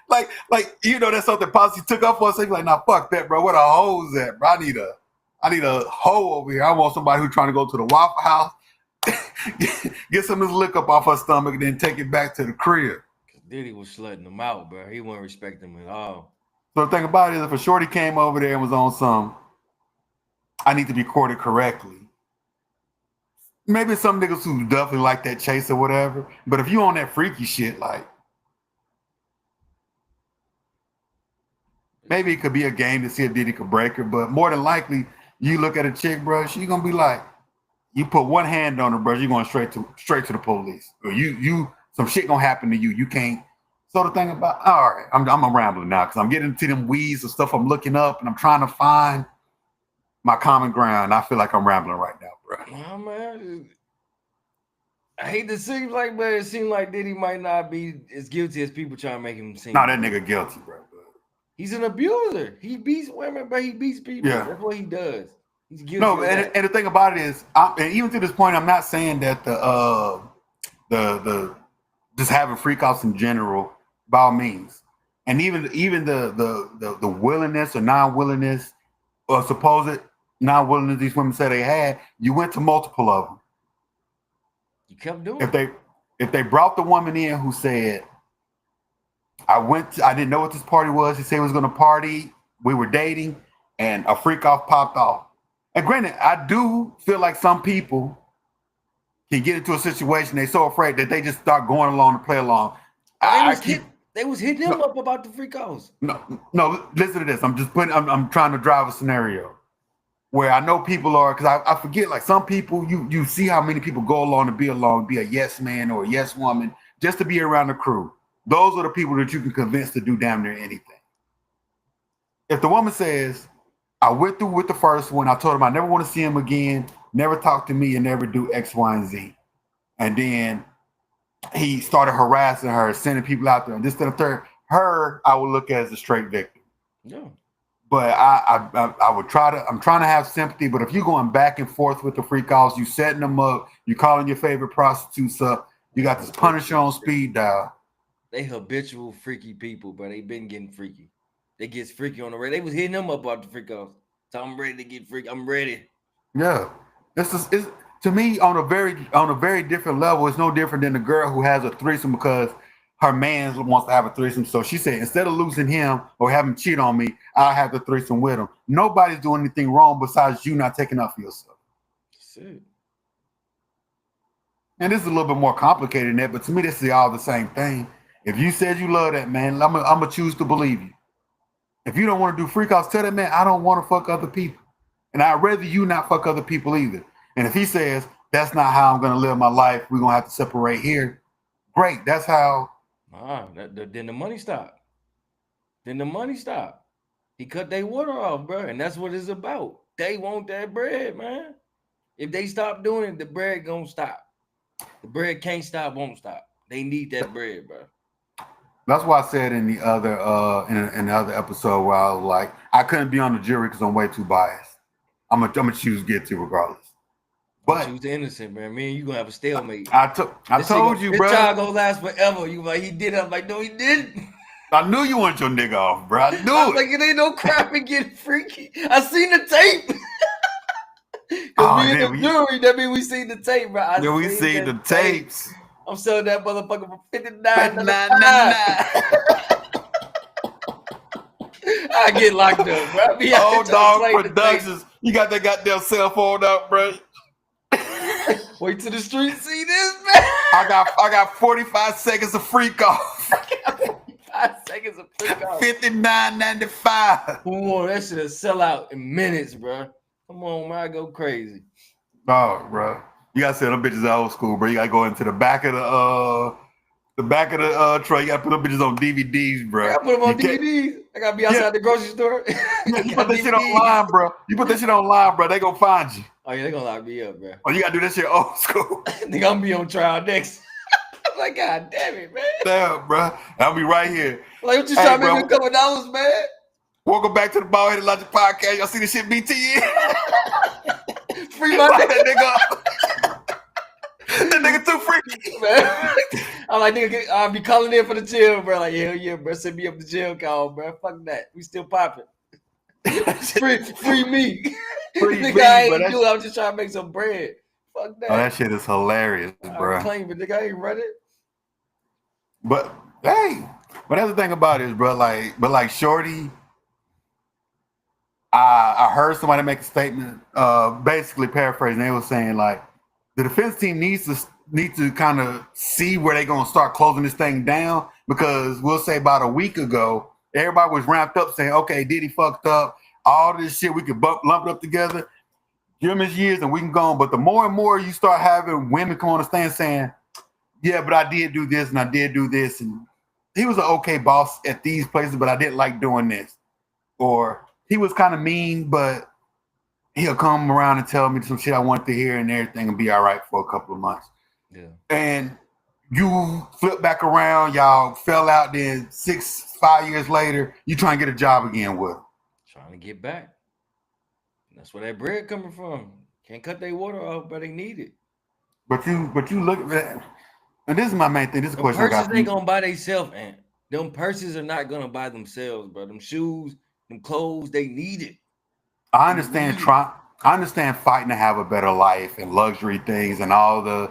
like, you know, that's something Posse took up for us. So you be like, nah, fuck that, bro. Where the hoes at, bro? I need a hoe over here. I want somebody who's trying to go to the Waffle House, get some of this lick up off her stomach, and then take it back to the crib. Diddy was slutting him out, bro. He wasn't respecting him at all. So the thing about it is, if a shorty came over there and was on some, I need to be courted correctly. Maybe some niggas who definitely like that chase or whatever. But if you on that freaky shit, like, maybe it could be a game to see if Diddy could break her. But more than likely, you look at a chick, bro, she gonna be like, you put one hand on her, bro, you're going straight to the police. Or you some shit gonna happen to you. You can't. So the thing about, all right, I'm a rambling now because I'm getting into them weeds and stuff I'm looking up and I'm trying to find my common ground. I feel like I'm rambling right now, bro. Nah, man. I hate to seem like, but it seems like Diddy might not be as guilty as people trying to make him seem. No, that nigga guilty, bro. He's an abuser. He beats women, but he beats people. Yeah. That's what he does. He's guilty. No, and the thing about it is, and even to this point, I'm not saying that the just having freakouts in general, by all means, and even the willingness or non-willingness or supposed non-willingness these women say they had, you went to multiple of them. You kept doing if they brought the woman in who said, I didn't know what this party was. He said he was going to party. We were dating, and a freak off popped off. And granted, I do feel like some people can get into a situation they're so afraid that they just start going along to play along. They was hitting him up about the freak offs. No, listen to this. I'm trying to drive a scenario where I know people are, because I forget, like some people, you see how many people go along to be a yes man or a yes woman just to be around the crew. Those are the people that you can convince to do damn near anything. If the woman says, I went through with the first one, I told him I never want to see him again, never talk to me and never do X, Y, and Z. And then he started harassing her, sending people out there, and this, and the third. Her, I would look at as a straight victim. Yeah. But I would I'm trying to have sympathy, but if you're going back and forth with the freak offs, you setting them up, you calling your favorite prostitutes up, you got this Punisher on speed dial. They habitual freaky people, but they been getting freaky. They get freaky on the radio. They was hitting them up about the freak offs. So I'm ready to get freaky. I'm ready. Yeah. It's to me on a very different level. It's no different than the girl who has a threesome because her man wants to have a threesome. So she said, instead of losing him or having him cheat on me, I'll have the threesome with him. Nobody's doing anything wrong besides you not taking up for yourself. That's it. And this is a little bit more complicated than that, but to me, this is all the same thing. If you said you love that man, I'm gonna choose to believe you. If you don't want to do freak offs, tell that man, I don't want to fuck other people. And I'd rather you not fuck other people either. And if he says, that's not how I'm going to live my life, we're going to have to separate here, great. That's how. Then the money stopped. He cut their water off, bro. And that's what it's about. They want that bread, man. If they stop doing it, the bread going to stop. The bread can't stop, won't stop. They need that bread, bro. That's why I said in the other in the other episode where I was like, I couldn't be on the jury because I'm way too biased. I'm gonna choose guilty regardless. But choose the innocent, man. Me and you gonna have a stalemate. I told you, bro. This child gonna last forever. You like he did. I'm like, no, he didn't. I knew you want your nigga off, bro. I knew it. Like it ain't no crap in getting freaky. I seen the tape. Cause me and the jury, that mean we seen the tape, bro. Yeah, we seen the tapes. I'm selling that motherfucker for $59. I get locked up, bro. Old Dog Productions. You got that goddamn cell phone out, bro. Wait till the streets see this, man. I got 45 seconds of freak off. 5 seconds of freak off. $59.95. Who want that shit to sell out in minutes, bro? Come on, man, I go crazy. Oh, bro. You gotta say them bitches old school, bro. You gotta go into the back of the truck. You gotta put them bitches on DVDs, bro. I gotta put them on You can't- DVDs. I gotta be outside the grocery store. Yeah, you put that shit online, bro. You put that shit online, bro. They gonna find you. Oh yeah, they gonna lock me up, bro. Oh, you gotta do that shit old school. They gonna be on trial next. I'm like, God damn it, man. Damn, bro. I'll be right here. Like, what you Hey, trying to bro. make me $2, man? Welcome back to the Bald Headed Logic Podcast. Y'all see the shit BT in? Free my Lock nigga. that nigga up. That nigga too freaky. Man. I'm like, nigga, I'll be calling in for the jail, bro. Like, hell yeah, bro. Send me up the jail call, bro. Fuck that. We still popping. Free me. Free Nigga, me, I but ain't do it. I'm just trying to make some bread. Fuck that. Oh, that shit is hilarious, I bro. claim it, nigga. I ain't run it. But hey, but that's the thing about it, is, bro. Like Shorty, I heard somebody make a statement, basically paraphrasing. They were saying like the defense team needs to kind of see where they're gonna start closing this thing down, because we'll say about a week ago, everybody was ramped up saying, okay, Diddy fucked up, all this shit, we could lump it up together, give him his years and we can go on. But the more and more you start having women come on the stand saying, yeah, but I did do this and I did do this, and he was an okay boss at these places, but I didn't like doing this. Or he was kind of mean, but he'll come around and tell me some shit I want to hear and everything will be all right for a couple of months. Yeah. And you flip back around, y'all fell out, then 5 years later, you try and get a job again with him. Trying to get back. That's where that bread coming from. Can't cut their water off, but they need it. But you look at that, and this is my main thing. This is a The question I got. purses ain't gonna buy themselves, and them purses are not gonna buy themselves, bro. Them shoes, them clothes, they need it. I understand fighting to have a better life and luxury things and all the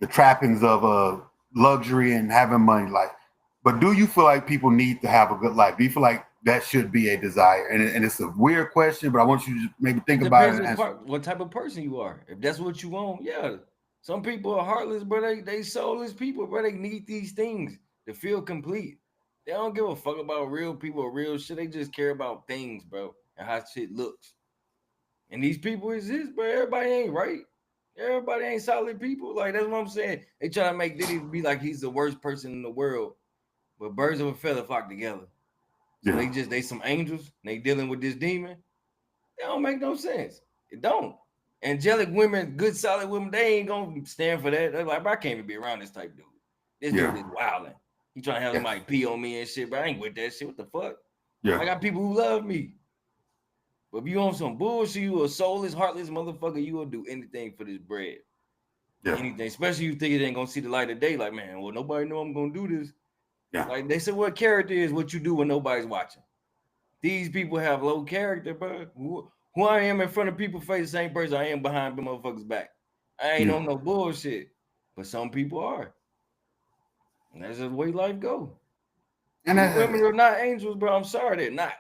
trappings of luxury and having money life. But do you feel like people need to have a good life? Do you feel like that should be a desire? And it's a weird question, but I want you to maybe think about it. Depends what type of person you are. If that's what you want, yeah. Some people are heartless, but they soulless people, but they need these things to feel complete. They don't give a fuck about real people or real shit. They just care about things, bro, and how shit looks. And these people exist, but everybody ain't right. Everybody ain't solid people. Like, that's what I'm saying. They try to make Diddy be like he's the worst person in the world. But birds of a feather flock together. So they some angels. They dealing with this demon. It don't make no sense. It don't. Angelic women, good solid women, they ain't gonna stand for that. They're like, bro, I can't even be around this type dude. This dude is wilding. He trying to have somebody pee on me and shit, but I ain't with that shit. What the fuck? Yeah. I got people who love me. But if you on some bullshit, you a soulless, heartless motherfucker, you will do anything for this bread. Yeah. Anything. Especially you think it ain't gonna see the light of day. Like, man, well, nobody know I'm gonna do this. Yeah. Like they said, what character is what you do when nobody's watching. These people have low character, bro. Who I am in front of people face the same person I am behind the motherfuckers back. I ain't on no bullshit. But some people are. And that's just the way life go. And women are not angels, bro. I'm sorry, they're not.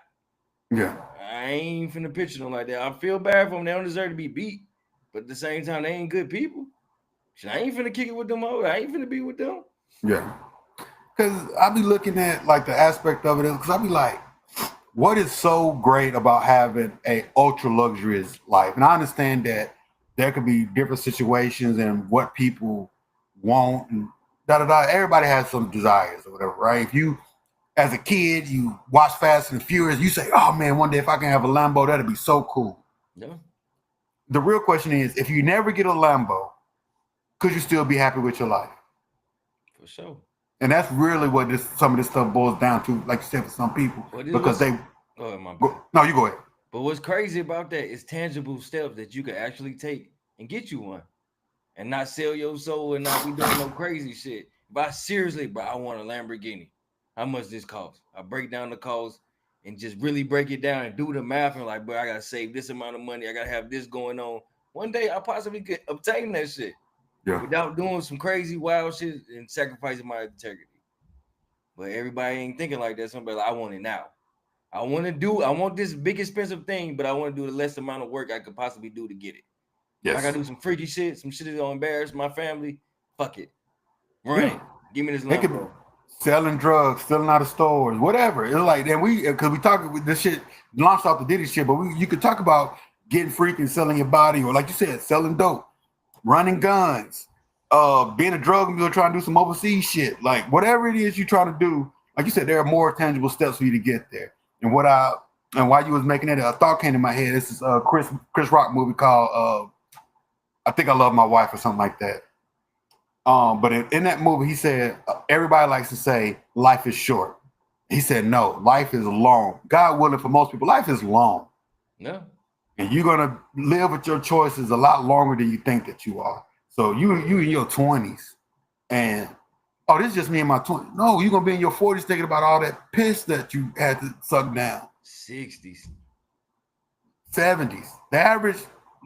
Yeah. I ain't finna picture them like that. I feel bad for them. They don't deserve to be beat. But at the same time, they ain't good people. I ain't finna kick it with them hoes. I ain't finna be with them. Yeah. Because I be looking at like the aspect of it, because I be like, what is so great about having a ultra luxurious life? And I understand that there could be different situations and what people want and da-da-da. Everybody has some desires or whatever, right? If you, as a kid, you watch Fast and Furious, you say, oh man, one day if I can have a Lambo, that'd be so cool. Yeah. The real question is, if you never get a Lambo, could you still be happy with your life? For sure. And that's really what some of this stuff boils down to, like you said, for some people. Because they... No, you go ahead. But what's crazy about that is tangible steps that you can actually take and get you one. And not sell your soul and not be doing no crazy shit. But seriously, bro, I want a Lamborghini. How much this cost? I break down the cost and just really break it down and do the math. And like, bro, I got to save this amount of money. I got to have this going on. One day I possibly could obtain that shit. Yeah. Without doing some crazy wild shit and sacrificing my integrity. But everybody ain't thinking like that. Somebody like, I want it now. I want this big expensive thing, but I want to do the less amount of work I could possibly do to get it. If I gotta do some freaky shit, some shit that'll embarrass my family, fuck it. Run it. Give me this They could be Lambo. selling drugs, stealing out of stores, whatever. It's like then because we talk with this shit launched off the Diddy shit, but you could talk about getting freaky and selling your body, or like you said, selling dope, running guns, being a drug mule, trying to do some overseas shit, like whatever it is you're trying to do. Like you said, there are more tangible steps for you to get there. And while you was making it, a thought came to my head. This is a Chris Rock movie called I Think I Love My Wife or something like that. But in that movie, he said, everybody likes to say life is short. He said, no, life is long. God willing, for most people, life is long. No. And you're going to live with your choices a lot longer than you think that you are. So you in your 20s and, oh, this is just me in my 20s. No, you're going to be in your 40s thinking about all that piss that you had to suck down. 60s. 70s. The average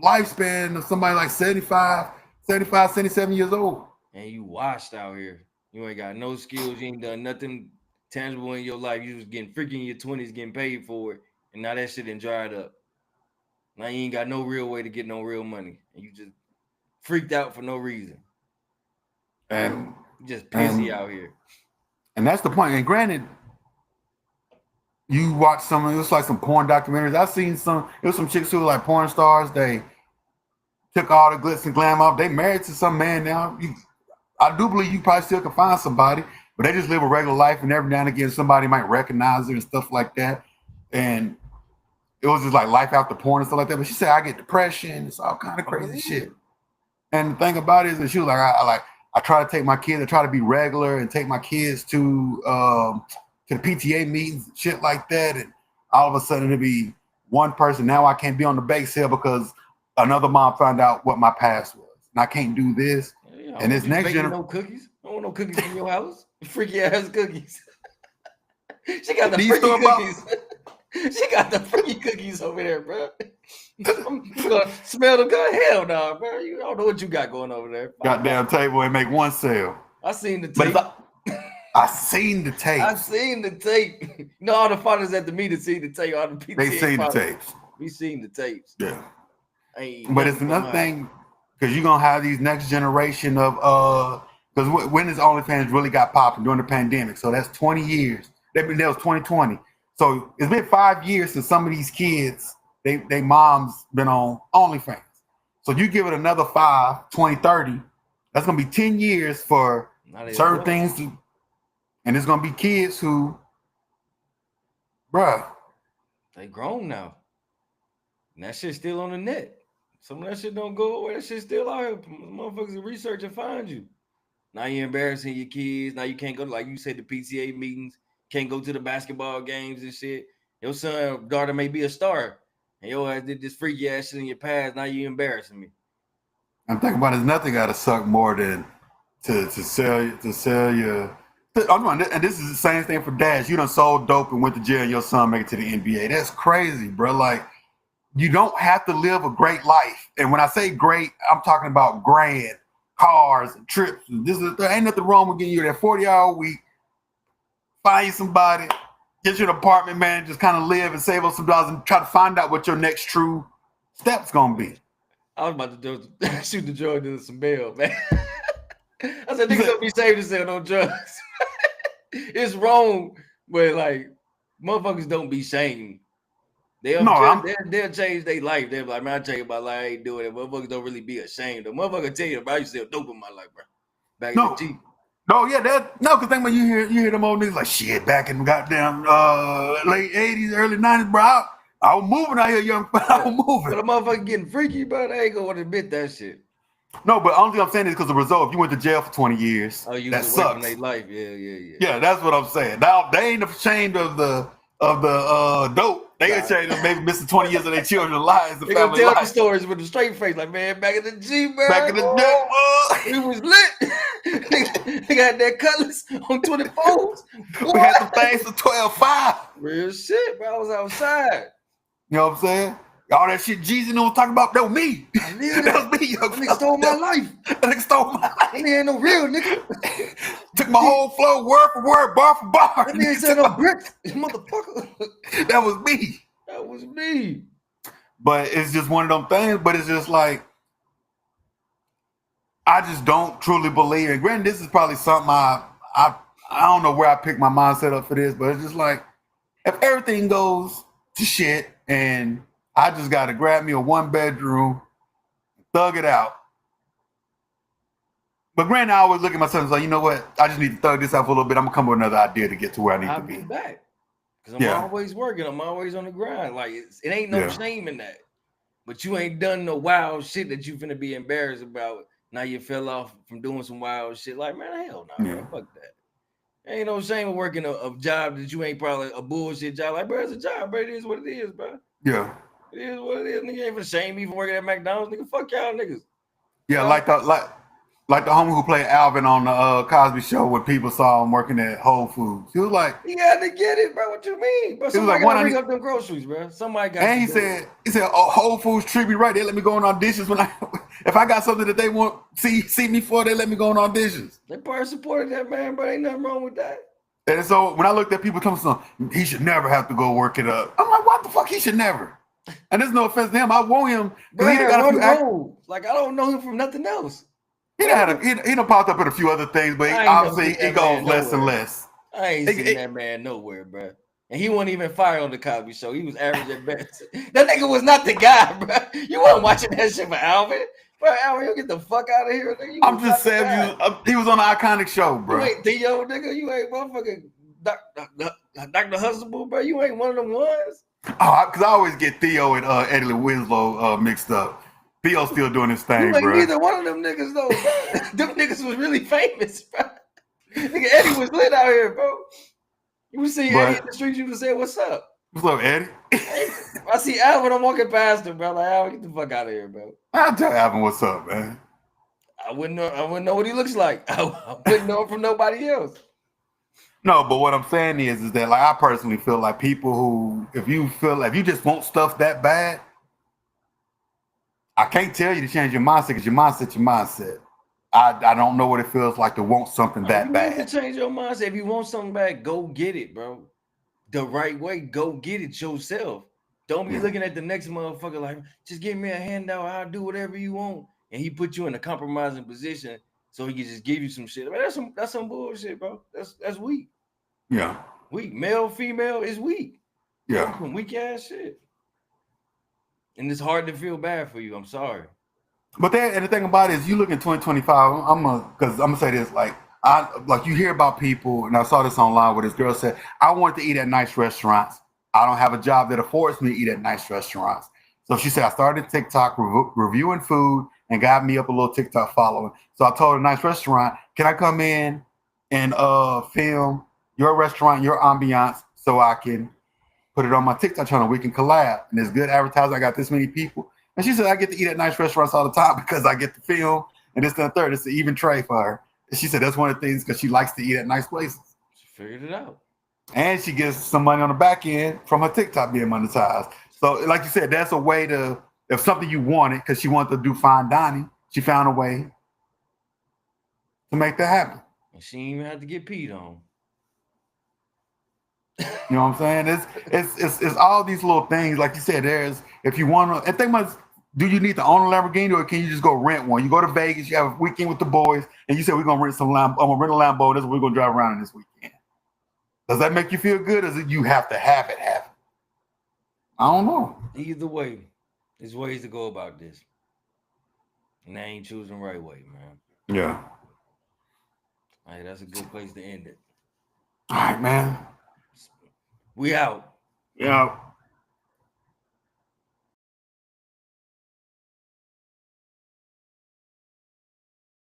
lifespan of somebody like 77 years old. And you washed out here. You ain't got no skills. You ain't done nothing tangible in your life. You was getting freaking in your 20s, getting paid for it. And now that shit done dried up. Now you ain't got no real way to get no real money. And you just freaked out for no reason. And you just pissy out here. And that's the point. And granted, you watch some, it was like some porn documentaries. I've seen some chicks who were like porn stars. They took all the glitz and glam off. They married to some man now. I do believe you probably still can find somebody, but they just live a regular life, and every now and again somebody might recognize her and stuff like that. And it was just like life after porn and stuff like that. But she said, I get depression. It's all kind of crazy shit. And the thing about it is that she was like, I try to take my kids, I try to be regular and take my kids to the PTA meetings and shit like that. And all of a sudden it'd be one person. Now I can't be on the bake sale because another mom found out what my past was. And I can't do this. Yeah, and this next generation. No cookies. I don't want no cookies in your house. Freaky ass cookies. She got the freaky cookies. She got the freaky cookies over there, bro. I'm gonna smell the good. Hell no, bro. You don't know what you got going over there. Goddamn table and make one sale. I seen the tape. I seen the tape. I seen the tape. You know, all the fathers at the meeting seen the tape. All the PTA they seen fathers. the tapes. We seen the tapes. Yeah. But it's another thing because you're gonna have these next generation of because when this OnlyFans really got popping during the pandemic, so that's 20 years. That was 2020. So it's been 5 years since some of these kids, they moms been on OnlyFans. So you give it another 5, 20, 30, that's gonna be 10 years for certain things to, and it's gonna be kids who, bruh. They grown now. And that shit's still on the net. Some of that shit don't go away. That shit's still out here. Motherfuckers will research and find you. Now you're embarrassing your kids. Now you can't go to, like you said, the PTA meetings. Can't go to the basketball games and shit. Your son, daughter may be a star. And your ass did this freaky ass shit in your past. Now you embarrassing me. I'm thinking about it. Nothing got to suck more than to sell your. And this is the same thing for dads. You done sold dope and went to jail and your son make it to the NBA. That's crazy, bro. Like, you don't have to live a great life. And when I say great, I'm talking about grand cars and trips. There ain't nothing wrong with getting you that 40-hour week. Find you somebody, get you an apartment, man, just kind of live and save up some dollars and try to find out what your next true step's gonna be. I was about to shoot the drug into some bail, man. I said, niggas don't be safe to sell no drugs. It's wrong, but like, motherfuckers don't be shamed. They'll change their life. They're like, man, I tell you my life, I ain't doing it. Motherfuckers don't really be ashamed. The motherfucker tell you, bro, I used to sell dope in my life, bro. Back in the Jeep. No, yeah, because think when you hear them old niggas like shit back in the goddamn late 80s, early 90s, bro. I was moving out here, young. I was moving. But a motherfucker getting freaky, bro. They ain't gonna admit that shit. No, but only thing I'm saying is because the result, if you went to jail for 20 years, that sucks. Their life. Yeah, that's what I'm saying. Now they ain't ashamed of the dope. They ashamed of maybe missing 20 years of their children's lives. They gonna tell the stories with a straight face, like, man, back in the Jeep, man. Back in the day, we was lit. They got that cutlass on 24s. We had the things for 12.5. Real shit, bro. I was outside. You know what I'm saying? All that shit Jeezy don't talk about, that was me. That was me. That nigga stole my life. That nigga stole my life. That nigga ain't no real nigga. Took my whole flow, word for word, bar for bar. That nigga said no bricks. Motherfucker. That was me. That was me. But it's just one of them things, but it's just like, I just don't truly believe. And granted, this is probably something I don't know where I picked my mindset up for this, but it's just like if everything goes to shit and I just got to grab me a 1-bedroom, thug it out. But granted, I always look at myself and say, you know what? I just need to thug this out for a little bit. I'm gonna come up with another idea to get to where I need I'll to be. be back because I'm always working. I'm always on the grind. Like it ain't no shame in that. But you ain't done no wild shit that you finna be embarrassed about. Now you fell off from doing some wild shit. Like, man, hell no, bro. Fuck that. Ain't no shame in working a job that you ain't probably a bullshit job. Like, bro, it's a job, bro. It is what it is, bro. Yeah. It is what it is. Nigga ain't for shame me for working at McDonald's. Nigga, fuck y'all niggas. Yeah, like the homie who played Alvin on the Cosby Show when people saw him working at Whole Foods. He was like, "You got to get it, bro. What you mean, bro? Somebody got to ring up them groceries, bro. Somebody got." And he said, "Oh, Whole Foods treat me right. They let me go on auditions when if I got something that they want see me for, they let me go on auditions." They probably supported that man, but ain't nothing wrong with that. And so when I looked at people coming from, he should never have to go work it up. I'm like, what the fuck? He should never. And there's no offense to him. I want him. Bro, he got a few like I don't know him from nothing else. He done popped up in a few other things, but obviously he goes less and less. I ain't seen that man nowhere, bro. And he wasn't even fired on the Cosby Show. He was average at best. That nigga was not the guy, bro. You wasn't watching that shit for Alvin. Bro, Alvin, you get the fuck out of here. Nigga. I'm just saying, he was on an iconic show, bro. You ain't Theo, nigga. You ain't motherfucking Dr. Huxtable, bro. You ain't one of them ones. Oh, because I always get Theo and Eddie Winslow mixed up. Theo's still doing his thing, bro. You ain't neither one of them niggas, though, bro. Them niggas was really famous, bro. Nigga, Eddie was lit out here, bro. You would see Eddie in the streets, you would say, what's up? What's up, Eddie? I see Alvin, I'm walking past him, bro. Like, Alvin, get the fuck out of here, bro. I'll tell Alvin what's up, man. I wouldn't know what he looks like. I wouldn't know him from nobody else. No, but what I'm saying is that like I personally feel like people who, if you just want stuff that bad, I can't tell you to change your mindset because your mindset. I don't know what it feels like to want something that bad. You need to change your mindset. If you want something bad, go get it, bro. The right way, go get it yourself. Don't be looking at the next motherfucker like, just give me a handout, I'll do whatever you want. And he put you in a compromising position so he can just give you some shit. I mean, that's some bullshit, bro. That's weak. Yeah. Weak. Male, female is weak. Yeah. Some weak ass shit. And it's hard to feel bad for you. I'm sorry. But and the thing about it is, you look in 2025. I'm gonna say this, like you hear about people, and I saw this online where this girl said, "I want to eat at nice restaurants. I don't have a job that affords me to eat at nice restaurants." So she said, "I started TikTok reviewing food and got me up a little TikTok following." So I told a nice restaurant, "Can I come in and film your restaurant, your ambiance, so I can put it on my TikTok channel? We can collab, and it's good advertising. I got this many people." And she said, "I get to eat at nice restaurants all the time because I get to film, and this and the third. It's an even tray for her." And she said that's one of the things because she likes to eat at nice places. She figured it out. And she gets some money on the back end from her TikTok being monetized. So like you said, that's a way to, if something you wanted, because she wanted to do fine dining, she found a way to make that happen. And she didn't even have to get peed on. You know what I'm saying? It's all these little things. Like you said, if you want to, and think about, do you need to own a Lamborghini or can you just go rent one? You go to Vegas, you have a weekend with the boys, and you say we're gonna rent I'm gonna rent a Lambo. That's what we're gonna drive around in this weekend. Does that make you feel good, or is it you have to have it? I don't know. Either way, there's ways to go about this, and I ain't choosing the right way, man. Yeah. All right, that's a good place to end it. All right, man. We out. Yeah.